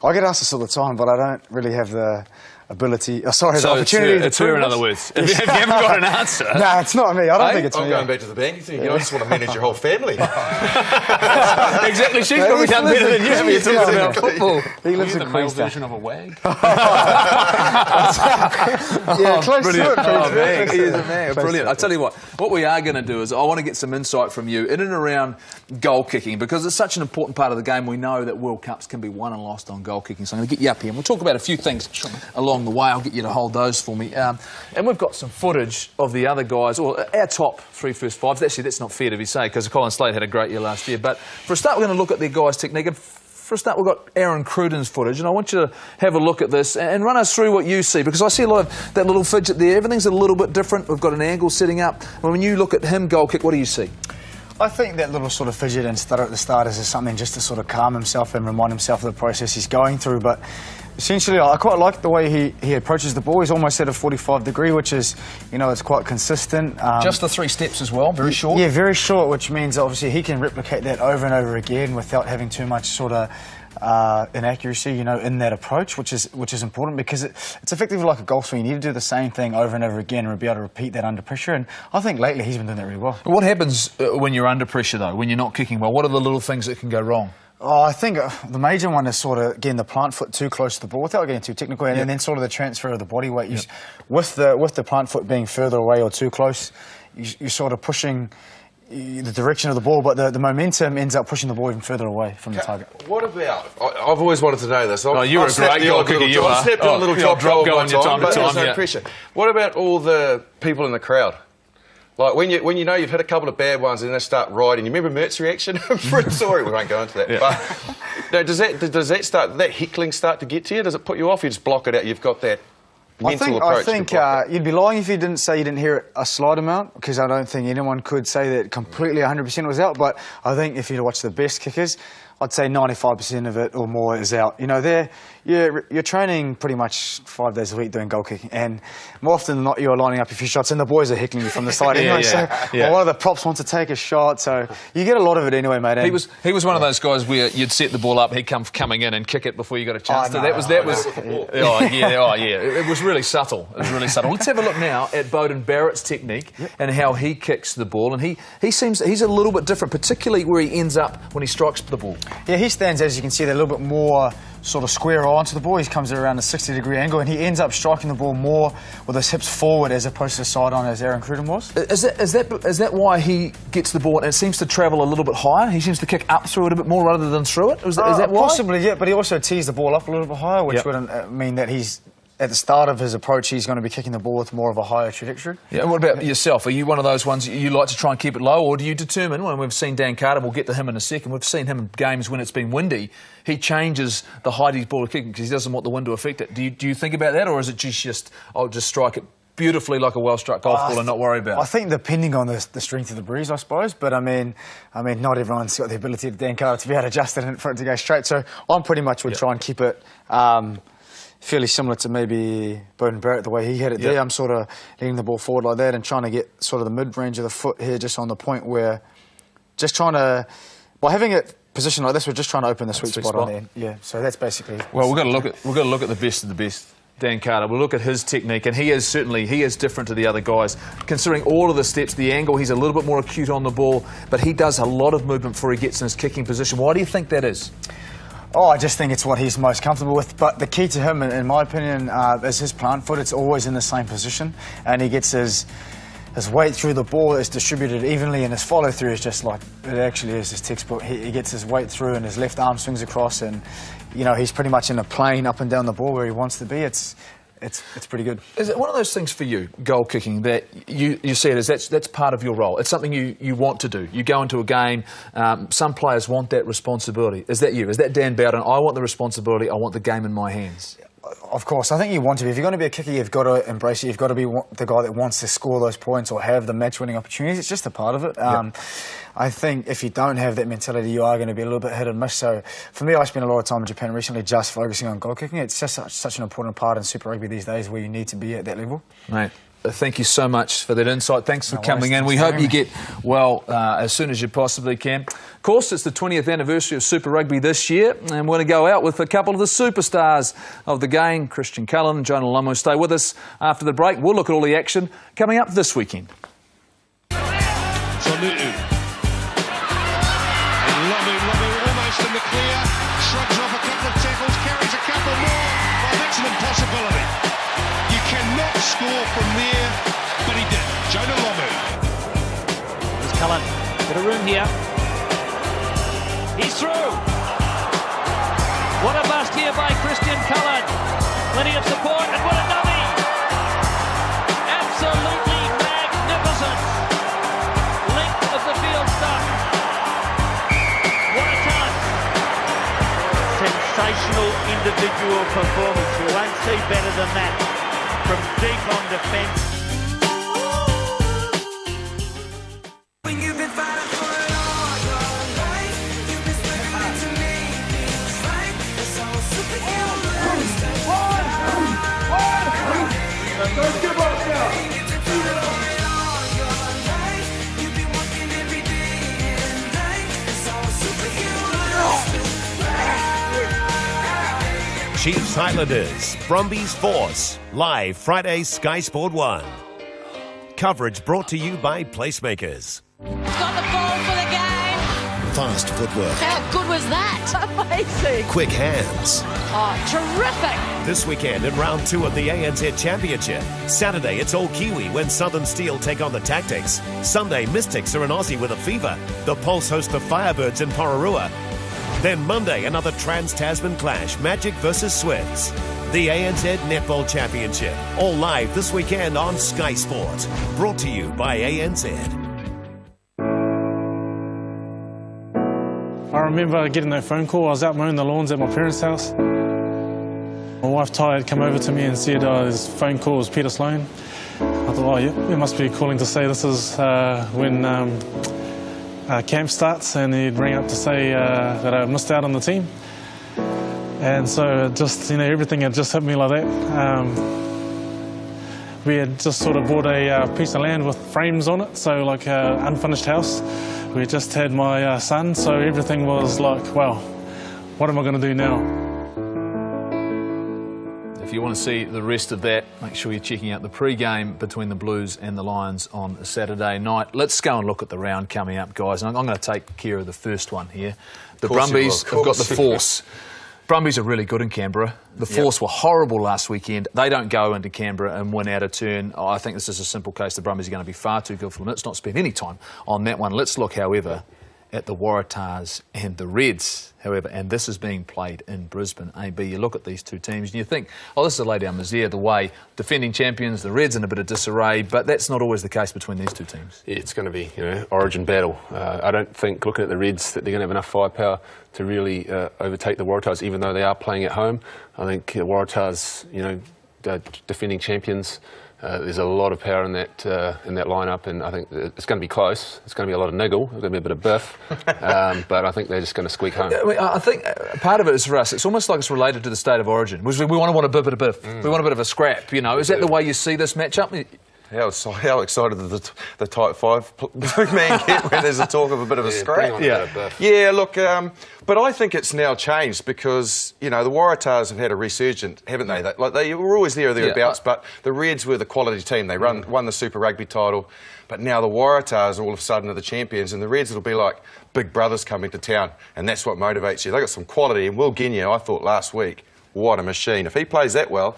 I get asked this all the time, but I don't really have the ability, the opportunity. It's her, in other words. If you haven't got an answer. No, it's not me. I don't think it's me. I'm going back to the banking thing. I just want to manage your whole family. Exactly. She's probably done better than you. You're talking about football. He lives in the male version of a wag. Close to it. Oh, man. He is a man. Brilliant. I tell you what we are going to do is I want to get some insight from you in and around goal kicking, because it's such an important part of the game. We know that World Cups can be won and lost on goal kicking, so I'm going to get you up here and we'll talk about a few things along the way. I'll get you to hold those for me. And we've got some footage of the other guys, or our top three first fives. Actually, that's not fair to be said, because Colin Slade had a great year last year. But for a start, we're going to look at their guys' technique. And for a start, we've got Aaron Cruden's footage, and I want you to have a look at this and run us through what you see, because I see a lot of that little fidget there. Everything's a little bit different. We've got an angle setting up. When you look at him goal kick, what do you see? I think that little sort of fidget and stutter at the start is something just to sort of calm himself and remind himself of the process he's going through. But essentially, I quite like the way he approaches the ball. He's almost at a 45 degree, which is, it's quite consistent. Just the 3 steps as well, very short? Yeah, very short, which means obviously he can replicate that over and over again without having too much sort of inaccuracy, you know, in that approach, which is important because it's effectively like a golf swing. You need to do the same thing over and over again and be able to repeat that under pressure. And I think lately he's been doing that really well. What happens when you're under pressure, though, when you're not kicking well? What are the little things that can go wrong? Oh, I think the major one is sort of getting the plant foot too close to the ball without getting too technical, and then sort of the transfer of the body weight. With the plant foot being further away or too close, you're sort of pushing the direction of the ball, but the momentum ends up pushing the ball even further away from the target. What about? I've always wanted to know this. You're a great goal kicker. You are. I've snapped on a little drop goal on your time to time. No pressure. What about all the people in the crowd? Like when you know you've hit a couple of bad ones and they start riding. You remember Mert's reaction? Sorry, we won't go into that. Yeah. But no, does that heckling start to get to you? Does it put you off? You just block it out. You've got that mental approach. I think you'd be lying if you didn't say you didn't hear it a slight amount, because I don't think anyone could say that completely 100% was out. But I think if you watch the best kickers, I'd say 95% of it or more is out. You know, you're training pretty much 5 days a week doing goal kicking, and more often than not you're lining up a few shots and the boys are heckling you from the side anyway. One of the props wants to take a shot, so you get a lot of it anyway, mate. He was one of those guys where you'd set the ball up, he'd come coming in and kick it before you got a chance to. That was It was really subtle. Let's have a look now at Beauden Barrett's technique and how he kicks the ball, and he's a little bit different, particularly where he ends up when he strikes the ball. Yeah, he stands, as you can see, a little bit more sort of square onto the ball. He comes at around a 60-degree angle, and he ends up striking the ball more with his hips forward as opposed to side on, as Aaron Cruden was. Is that why he gets the ball and it seems to travel a little bit higher? He seems to kick up through it a bit more rather than through it? Is that why? Possibly, yeah, but he also tees the ball up a little bit higher, which wouldn't mean that he's... At the start of his approach, he's going to be kicking the ball with more of a higher trajectory. Yeah, and what about yourself? Are you one of those ones you like to try and keep it low, or do you determine, when we've seen Dan Carter, we'll get to him in a second, we've seen him in games when it's been windy, he changes the height his ball is kicking because he doesn't want the wind to affect it. Do you think about that, or is it just I'll just strike it beautifully like a well-struck golf ball and not worry about it? I think depending on the strength of the breeze, I suppose, but I mean, not everyone's got the ability to Dan Carter to be able to adjust it for it to go straight, so I'm pretty much would try and keep it fairly similar to maybe Beauden Barrett, the way he had it there. I'm sort of leaning the ball forward like that and trying to get sort of the mid-range of the foot here, just on the point where just trying to, by having it positioned like this, we're just trying to open the sweet spot on the end. Yeah, so that's basically... Well, we've got to look at the best of the best. Dan Carter, we'll look at his technique, and he is different to the other guys. Considering all of the steps, the angle, he's a little bit more acute on the ball, but he does a lot of movement before he gets in his kicking position. Why do you think that is? Oh, I just think it's what he's most comfortable with. But the key to him, in my opinion, is his plant foot. It's always in the same position, and he gets his weight through the ball is distributed evenly, and his follow through is just like it actually is his textbook. He gets his weight through, and his left arm swings across, and you know he's pretty much in a plane up and down the ball where he wants to be. It's pretty good. Is it one of those things for you, goal kicking, that you see it as that's part of your role? It's something you want to do. You go into a game, some players want that responsibility. Is that you? Is that Dan Bowden? I want the responsibility, I want the game in my hands. Of course, I think you want to be. If you're going to be a kicker, you've got to embrace it. You've got to be the guy that wants to score those points or have the match-winning opportunities. It's just a part of it. I think if you don't have that mentality, you are going to be a little bit hit and miss. So for me, I spent a lot of time in Japan recently just focusing on goal kicking. It's just such an important part in Super Rugby these days where you need to be at that level. Mate, thank you so much for that insight. Thanks for coming in. We hope you get well as soon as you possibly can. Of course, it's the 20th anniversary of Super Rugby this year, and we're going to go out with a couple of the superstars of the game, Christian Cullen and Jonah Lomu. Stay with us after the break. We'll look at all the action coming up this weekend. Almost in the clear, shrugs off a couple of tackles, carries a couple more. Well, that's an impossibility. You cannot score from there, but he did. Jonah Lomu. There's Cullen. Bit of room here. He's through. What a bust here by Christian Cullen. Plenty of support, and what a dummy. Absolutely magnificent. Length of the field stuff. What a touch. Sensational individual performance. You won't see better than that from deep on defence. Chiefs Highlanders, Brumbies Force, live Friday, Sky Sport 1. Coverage brought to you by Placemakers. Got the ball for the game. Fast footwork. How good was that? Amazing. Quick hands. Oh, terrific. This weekend in round 2 of the ANZ Championship. Saturday, it's all Kiwi when Southern Steel take on the Tactics. Sunday, Mystics are an Aussie with a fever. The Pulse host the Firebirds in Pororua. Then Monday, another Trans-Tasman clash, Magic versus Swifts. The ANZ Netball Championship, all live this weekend on Sky Sport. Brought to you by ANZ. I remember getting that phone call. I was out mowing the lawns at my parents' house. My wife Ty had come over to me and said, "This phone call is Peter Sloan." I thought, "Oh, yeah, it must be calling to say this is when camp starts," and he'd ring up to say that I missed out on the team. And so just, everything had just hit me like that. We had just sort of bought a piece of land with frames on it, so like an unfinished house. We just had my son, so everything was like, well, what am I going to do now? If you want to see the rest of that, make sure you're checking out the pre-game between the Blues and the Lions on a Saturday night. Let's go and look at the round coming up, guys. And I'm going to take care of the first one here. The Brumbies have got the Force. Brumbies are really good in Canberra. The Force were horrible last weekend. They don't go into Canberra and win out of turn. I think this is a simple case. The Brumbies are going to be far too good for them. Let's not spend any time on that one. Let's look, however, at the Waratahs and the Reds, however, and this is being played in Brisbane. AB, you look at these two teams and you think, oh, this is a lay down misère, the way defending champions, the Reds in a bit of disarray, but that's not always the case between these two teams. Yeah, it's going to be, origin battle. I don't think, looking at the Reds, that they're going to have enough firepower to really overtake the Waratahs, even though they are playing at home. I think the Waratahs, defending champions. There's a lot of power in that lineup, and I think it's going to be close. It's going to be a lot of niggle. There's going to be a bit of biff, but I think they're just going to squeak home. I think part of it is for us. It's almost like it's related to the state of origin. We want a bit of biff. We want a bit of a scrap. Is that the way you see this matchup? How excited did the Type 5 man get when there's a talk of a bit of a scrap? Yeah, look, but I think it's now changed because, the Waratahs have had a resurgence, haven't they? They were always there or thereabouts, but the Reds were the quality team. They won the Super Rugby title, but now the Waratahs all of a sudden are the champions, and the Reds, it'll be like big brothers coming to town, and that's what motivates you. They got some quality, and Will Genia, I thought last week, what a machine. If he plays that well,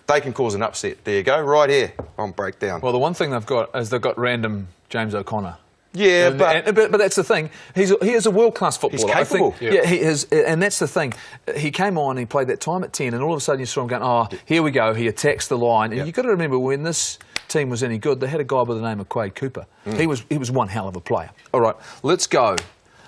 they can cause an upset. There you go, right here on Breakdown. Well, the one thing they've got is they've got random James O'Connor. Yeah, but that's the thing. He is a world-class footballer. He's capable. I think, he is, and that's the thing. He came on, he played that time at 10, and all of a sudden you saw him going, oh, here we go, he attacks the line. And you've got to remember, when this team was any good, they had a guy by the name of Quade Cooper. He was one hell of a player. All right, let's go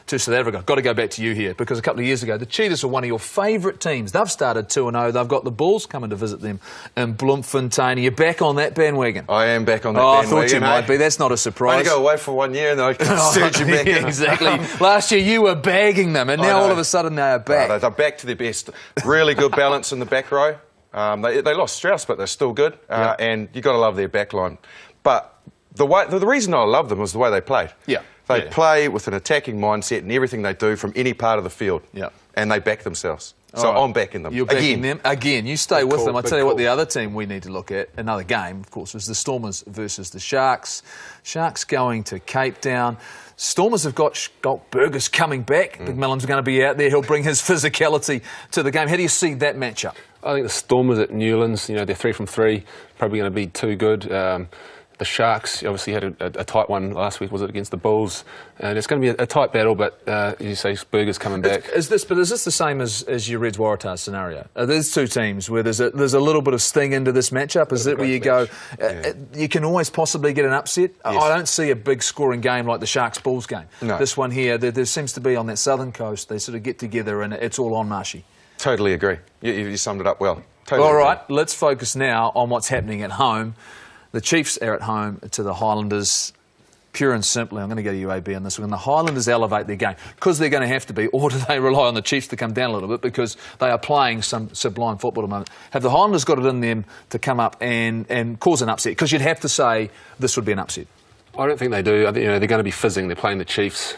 to South Africa. Got to go back to you here, because a couple of years ago, the Cheetahs were one of your favourite teams. They've started 2-0. They've got the Bulls coming to visit them in Bloemfontein. Are you back on that bandwagon? I am back on that bandwagon. I thought you might be. That's not a surprise. Only go away for 1 year and then I can surge you back in. Exactly. Last year you were bagging them, and now all of a sudden they are back. They're back to their best. Really good balance in the back row. They lost Strauss, but they're still good. And you've got to love their back line. But the reason I love them was the way they played. Yeah. They play with an attacking mindset in everything they do from any part of the field. Yeah. And they back themselves. So I'm backing them. You're backing them again. You stay with them. I'll tell you what, the other team we need to look at, another game, of course, was the Stormers versus the Sharks. Sharks going to Cape Town. Stormers have got Schalk Burgess coming back. Big Millam's going to be out there. He'll bring his physicality to the game. How do you see that matchup? I think the Stormers at Newlands, they're 3 from 3, probably going to be too good. The Sharks obviously had a tight one last week, was it, against the Bulls? And it's going to be a tight battle, but as you say, Burger's coming back. Is this the same as your Reds Waratahs scenario? There's two teams where there's a little bit of sting into this matchup. Is it where you go, you can always possibly get an upset? Yes. I don't see a big scoring game like the Sharks-Bulls game. No. This one here, there seems to be on that southern coast, they sort of get together and it's all on Marshy. Totally agree. You summed it up well. Totally all right, let's focus now on what's happening at home. The Chiefs are at home to the Highlanders. Pure and simply, I'm going to go to you, AB, on this one. The Highlanders elevate their game because they're going to have to be, or do they rely on the Chiefs to come down a little bit because they are playing some sublime football at the moment? Have the Highlanders got it in them to come up and cause an upset? Because you'd have to say this would be an upset. I don't think they do. I think, they're going to be fizzing. They're playing the Chiefs.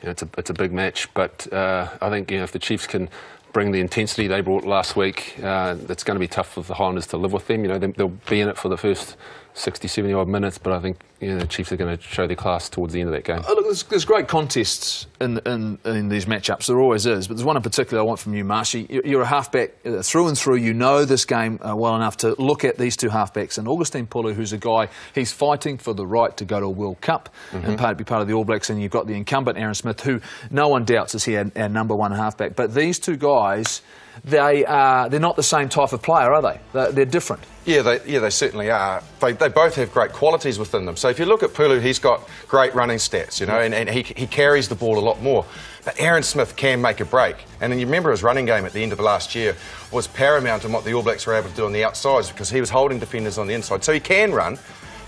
It's a big match, but I think if the Chiefs can bring the intensity they brought last week. It's going to be tough for the Highlanders to live with them. You know, they'll be in it for the first 60, 70 odd minutes, but I think the Chiefs are going to show their class towards the end of that game. Look, there's great contests in these matchups. There always is, but there's one in particular I want from you, Marshy. You're a halfback through and through. You know this game well enough to look at these two halfbacks. And Augustine Pulu, who's a guy, he's fighting for the right to go to a World Cup and be part of the All Blacks. And you've got the incumbent Aaron Smith, who no one doubts is here our number one halfback. But these two guys, they're not the same type of player, are they? They're different. Yeah, they certainly are. They both have great qualities within them. So if you look at Pulu, he's got great running stats, you know, and he carries the ball a lot more. But Aaron Smith can make a break. And then you remember his running game at the end of last year was paramount in what the All Blacks were able to do on the outsides because he was holding defenders on the inside. So he can run,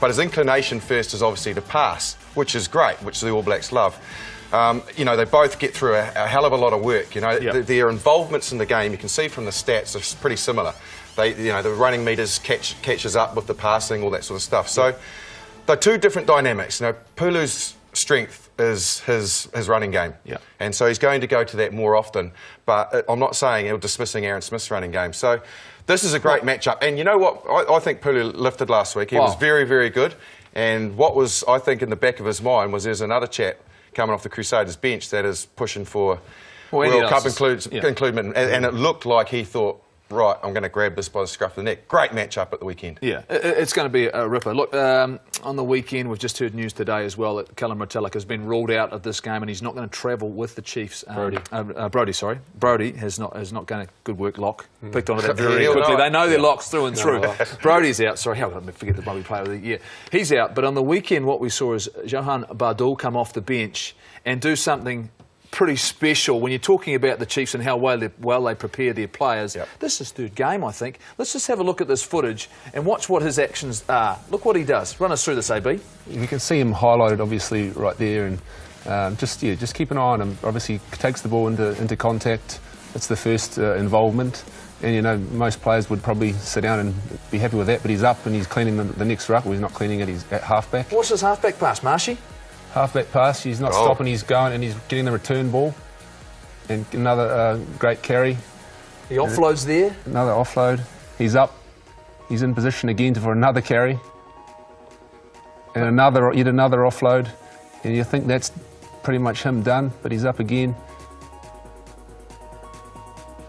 but his inclination first is obviously to pass, which is great, which the All Blacks love. You know, they both get through a hell of a lot of work. You know, their involvements in the game, you can see from the stats, are pretty similar. The running meters catches up with the passing, all that sort of stuff. So they're two different dynamics. You know, Pulu's strength is his running game, and so he's going to go to that more often. But I'm not saying he'll dismissing Aaron Smith's running game. So this is a great matchup. And you know what? I think Pulu lifted last week. He was very, very good. And what was, I think, in the back of his mind was there's another chap coming off the Crusaders bench that is pushing for World Cup inclusion, and it looked like he thought, right, I'm going to grab this by the scruff of the neck. Great matchup at the weekend. Yeah, it's going to be a ripper. Look, on the weekend, we've just heard news today as well that Callum Retallick has been ruled out of this game and he's not going to travel with the Chiefs. Brody has not going to good work. Lock picked onto that very quickly. They know their locks through and through. Brody's out. Sorry, how did I forget the Bobby player of the year? He's out. But on the weekend, what we saw is Johan Bardul come off the bench and do something pretty special. When you're talking about the Chiefs and how well they prepare their players, this is third game, I think. Let's just have a look at this footage and watch what his actions are. Look what he does. Run us through this, AB. You can see him highlighted, obviously, right there, and just keep an eye on him. Obviously, takes the ball into contact. It's the first involvement. And, you know, most players would probably sit down and be happy with that, but he's up and he's cleaning the next ruck, or he's not cleaning it, he's at halfback. What's his halfback pass, Marshy? Halfback pass, he's not stopping, he's going and he's getting the return ball. And another great carry. He offloads there. Another offload. He's up. He's in position again for another carry. And yet another offload. And you think that's pretty much him done, but he's up again.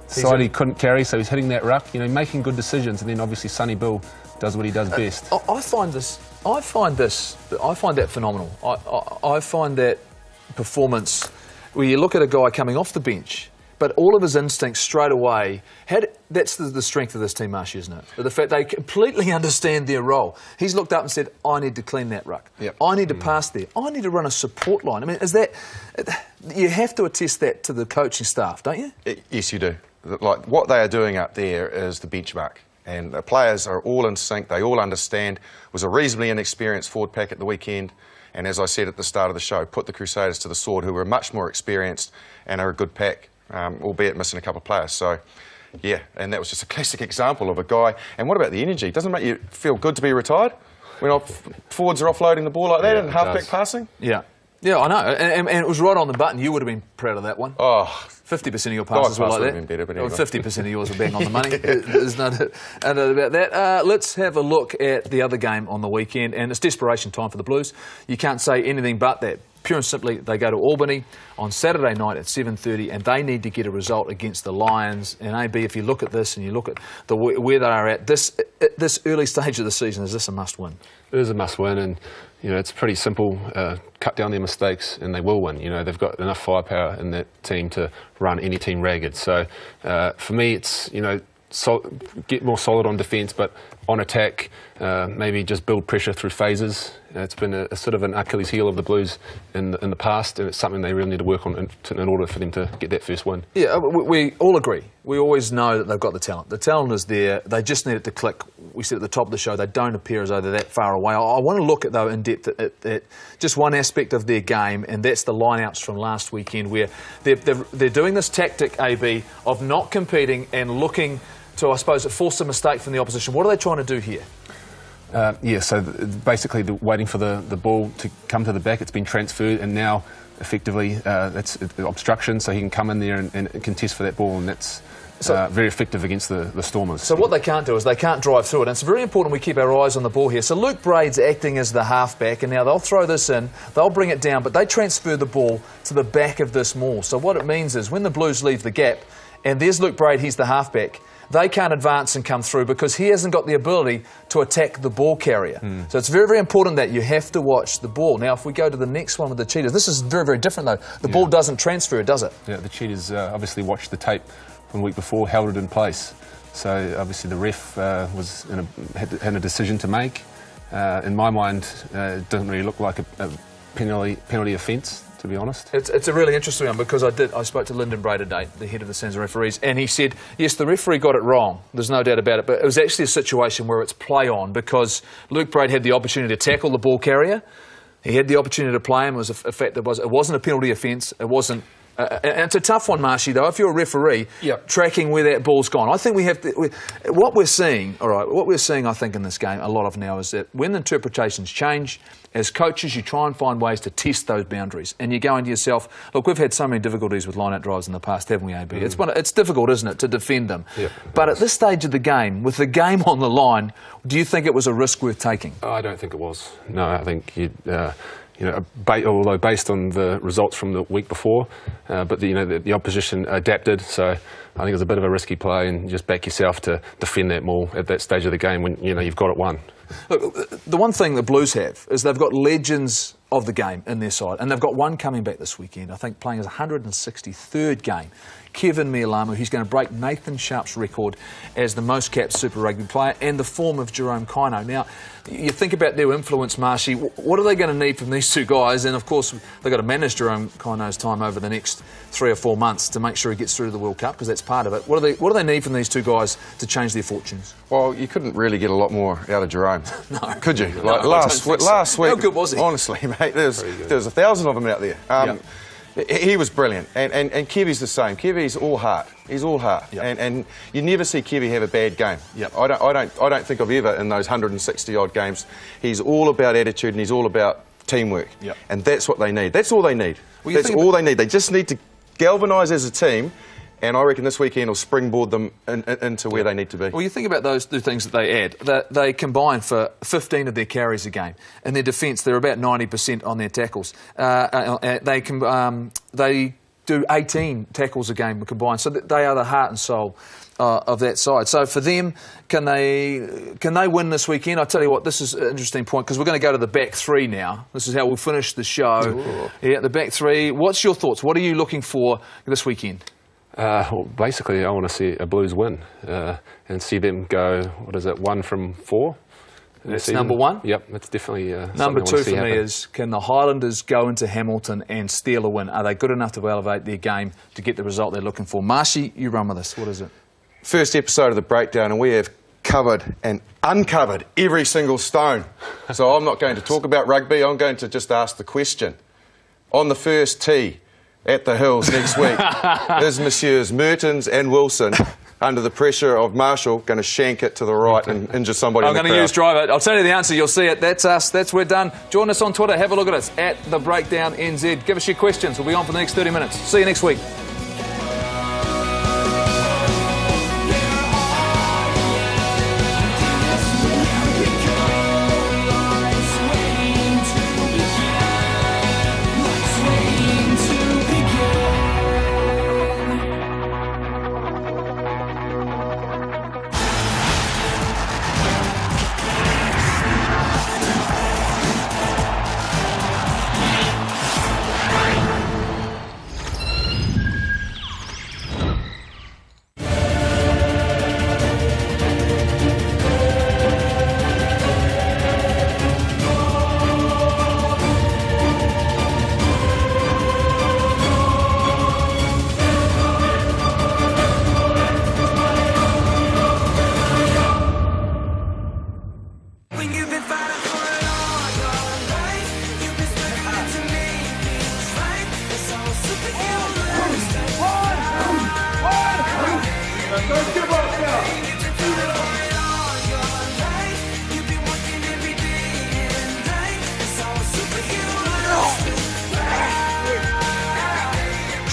Side he couldn't carry, so he's hitting that ruck, you know, making good decisions, and then obviously Sonny Bill does what he does best. I find that phenomenal. I find that performance where you look at a guy coming off the bench, but all of his instincts straight away, that's the strength of this team, Marshy, isn't it? The fact they completely understand their role. He's looked up and said, I need to clean that ruck. I need to pass there. I need to run a support line. I mean, you have to attest that to the coaching staff, don't you? Yes, you do. Like, what they are doing up there is the benchmark. And the players are all in sync, they all understand. It was a reasonably inexperienced forward pack at the weekend, and as I said at the start of the show, put the Crusaders to the sword, who were much more experienced and are a good pack, albeit missing a couple of players. So, yeah, and that was just a classic example of a guy. And what about the energy? Doesn't it make you feel good to be retired? When forwards are offloading the ball like that and halfback passing? Yeah, I know, and it was right on the button. You would have been proud of that one. 50% of your passes were like that. Been better, but anyway. 50% of yours were bang on the money. There's no doubt about that. Let's have a look at the other game on the weekend, and it's desperation time for the Blues. You can't say anything but that. Pure and simply, they go to Albany on Saturday night at 7:30, and they need to get a result against the Lions. And AB, if you look at this and you look at where they are at this early stage of the season, is this a must-win? It is a must-win, and you know, it's pretty simple. Cut down their mistakes and they will win. You know, they've got enough firepower in that team to run any team ragged. So for me, it's, you know, get more solid on defence, but on attack, maybe just build pressure through phases. It's been a sort of an Achilles heel of the Blues in the past, and it's something they really need to work on in order for them to get that first win. Yeah, we all agree. We always know that they've got the talent. The talent is there. They just need it to click. We said at the top of the show, they don't appear as though they're that far away. I want to look at, though, in depth at just one aspect of their game, and that's the line-outs from last weekend, where they're doing this tactic, AB, of not competing and looking to, I suppose, force a mistake from the opposition. What are they trying to do here? So basically waiting for the ball to come to the back. It's been transferred, and now effectively. That's obstruction, so he can come in there and contest for that ball, and that's very effective against the Stormers. So what they can't do is they can't drive through it, and it's very important we keep our eyes on the ball here. So Luke Braid's acting as the halfback, and now they'll throw this in, they'll bring it down, but they transfer the ball to the back of this maul. So what it means is when the Blues leave the gap, and there's Luke Braid, he's the halfback, they can't advance and come through because he hasn't got the ability to attack the ball carrier. So it's very, very important that you have to watch the ball. Now, if we go to the next one with the Cheetahs, this is very, very different though. The ball doesn't transfer, does it? Yeah, the Cheetahs obviously watched the tape from the week before, held it in place. So obviously the ref had a decision to make. In my mind, it doesn't really look like a penalty offence, to be honest. It's a really interesting one because I spoke to Lyndon Braid today, the head of the Sands of Referees, and he said, yes, the referee got it wrong, there's no doubt about it, but it was actually a situation where it's play on because Luke Braid had the opportunity to tackle the ball carrier, he had the opportunity to play him. It was a fact that it wasn't a penalty offence, it wasn't. And it's a tough one, Marshy, though, if you're a referee, tracking where that ball's gone. I think we have to... What we're seeing, I think, in this game a lot of now is that when interpretations change, as coaches, you try and find ways to test those boundaries. And you're going to yourself, look, we've had so many difficulties with line-out drives in the past, haven't we, AB? It's difficult, isn't it, to defend them? But at this stage of the game, with the game on the line, do you think it was a risk worth taking? I don't think it was. No, I think although based on the results from the week before, but the opposition adapted, so I think it was a bit of a risky play, and just back yourself to defend that maul at that stage of the game when you've got it won. Look, the one thing the Blues have is they've got legends of the game in their side, and they've got one coming back this weekend, I think playing his 163rd game. Kevin Mealamu, who's going to break Nathan Sharp's record as the most capped Super Rugby player and the form of Jerome Kaino. Now, you think about their influence, Marshy, what are they going to need from these two guys? And of course, they've got to manage Jerome Kaino's time over the next 3 or 4 months to make sure he gets through to the World Cup, because that's part of it. What do they need from these two guys to change their fortunes? Well, you couldn't really get a lot more out of Jerome. No. Could you? No, last week. How good was he? Honestly, mate, there's 1,000 of them out there. He was brilliant, and Kevy's the same. Kevy's all heart. He's all heart, and you never see Kevy have a bad game. I don't think I've ever in those 160 odd games. He's all about attitude and he's all about teamwork, and that's what they need. That's all they need. That's all they need. They just need to galvanise as a team. And I reckon this weekend will springboard them into where they need to be. Well, you think about those two things that they add. They combine for 15 of their carries a game. In their defence, they're about 90% on their tackles. They do 18 tackles a game combined. So they are the heart and soul of that side. So for them, can they win this weekend? I'll tell you what, this is an interesting point, because we're going to go to the back three now. This is how we'll finish the show. Ooh. Yeah, the back three. What's your thoughts? What are you looking for this weekend? Well, basically, I want to see a Blues win and see them go, 1 from 4? That's number one? Yep, that's definitely number two for me happen. is, can the Highlanders go into Hamilton and steal a win? Are they good enough to elevate their game to get the result they're looking for? Marshy, you run with us. What is it? First episode of The Breakdown, and we have covered and uncovered every single stone. So I'm not going to talk about rugby, I'm going to just ask the question. On the first tee at the Hills next week, is Messieurs Mertens and Wilson, under the pressure of Marshall, going to shank it to the right and injure somebody in the crowd? I'm going to use drive it. I'll tell you the answer, you'll see it. That's us. We're done. Join us on Twitter. Have a look at us at The Breakdown NZ. Give us your questions. We'll be on for the next 30 minutes. See you next week.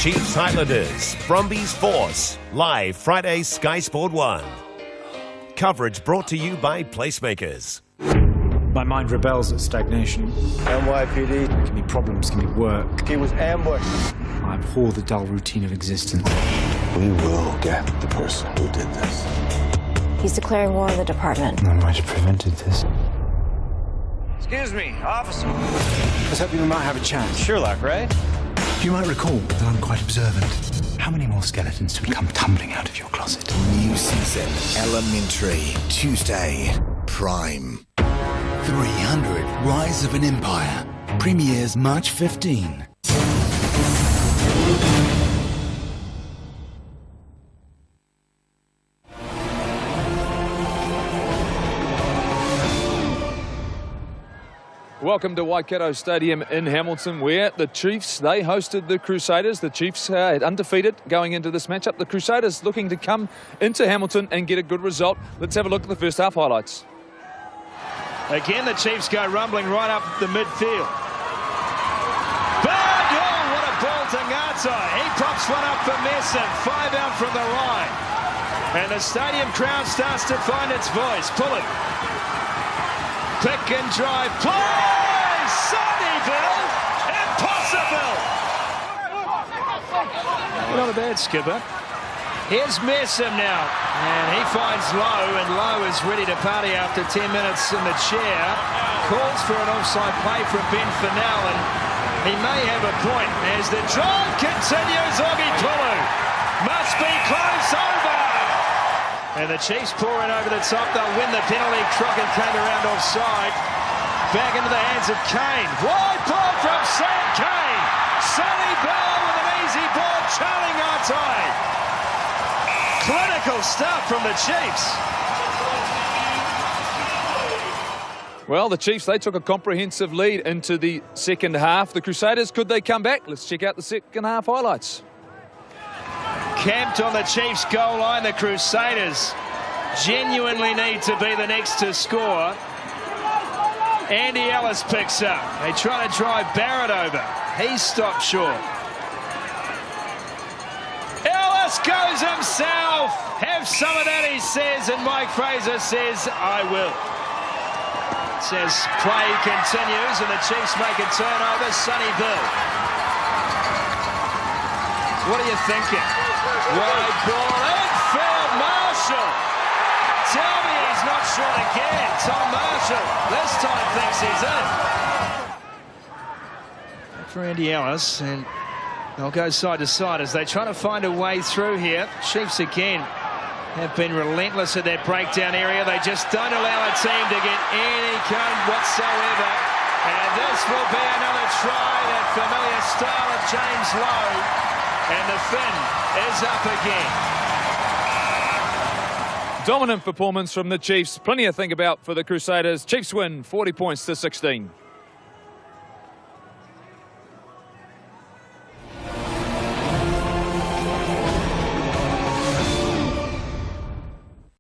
Chiefs Highlanders, Brumbies Force, live Friday, Sky Sport 1. Coverage brought to you by Placemakers. My mind rebels at stagnation. NYPD. There can be problems, can be work. He was ambushed. I abhor the dull routine of existence. We will get the person who did this. He's declaring war on the department. I might have prevented this. Excuse me, officer. I was hoping we might have a chance. Sherlock, right? You might recall that I'm quite observant. How many more skeletons would come tumbling out of your closet? New season, Elementary, Tuesday, Prime. 300, Rise of an Empire. Premieres March 15. Welcome to Waikato Stadium in Hamilton, where the Chiefs, they hosted the Crusaders. The Chiefs undefeated going into this matchup. The Crusaders looking to come into Hamilton and get a good result. Let's have a look at the first half highlights. Again, the Chiefs go rumbling right up the midfield. But, oh, what a ball to Ngatai. He pops one up for Messon. 5 out from the line. And the stadium crowd starts to find its voice. Pull it. Pick and drive play! Sunnyville! Impossible! Not a bad skipper. Here's Messon now. And he finds Lowe, and Lowe is ready to party after 10 minutes in the chair. Calls for an offside play from Ben Fennell, and he may have a point as the drive continues. Ogipulu must be close over. And the Chiefs pouring over the top. They'll win the penalty. Crockett came around offside. Back into the hands of Kane. Wide ball from Sam Kane. Sonny Bell with an easy ball. Charlie Ngatai. Clinical stuff from the Chiefs. Well, the Chiefs, they took a comprehensive lead into the second half. The Crusaders, could they come back? Let's check out the second half highlights. Camped on the Chiefs' goal line, the Crusaders genuinely need to be the next to score. Andy Ellis picks up. They try to drive Barrett over. He stopped short. Ellis goes himself. Have some of that, he says, and Mike Fraser says, I will. Says play continues, and the Chiefs make a turnover. Sonny Bill. What are you thinking? Wide ball, infield, Marshall. Tell me he's not short again. Tom Marshall, this time thinks he's in. For Andy Ellis, and they'll go side to side as they try to find a way through here. Chiefs again have been relentless at that breakdown area. They just don't allow a team to get any kind whatsoever. And this will be another try, that familiar style of James Lowe. And the fin is up again. Dominant performance from the Chiefs. Plenty to think about for the Crusaders. Chiefs win 40 points to 16.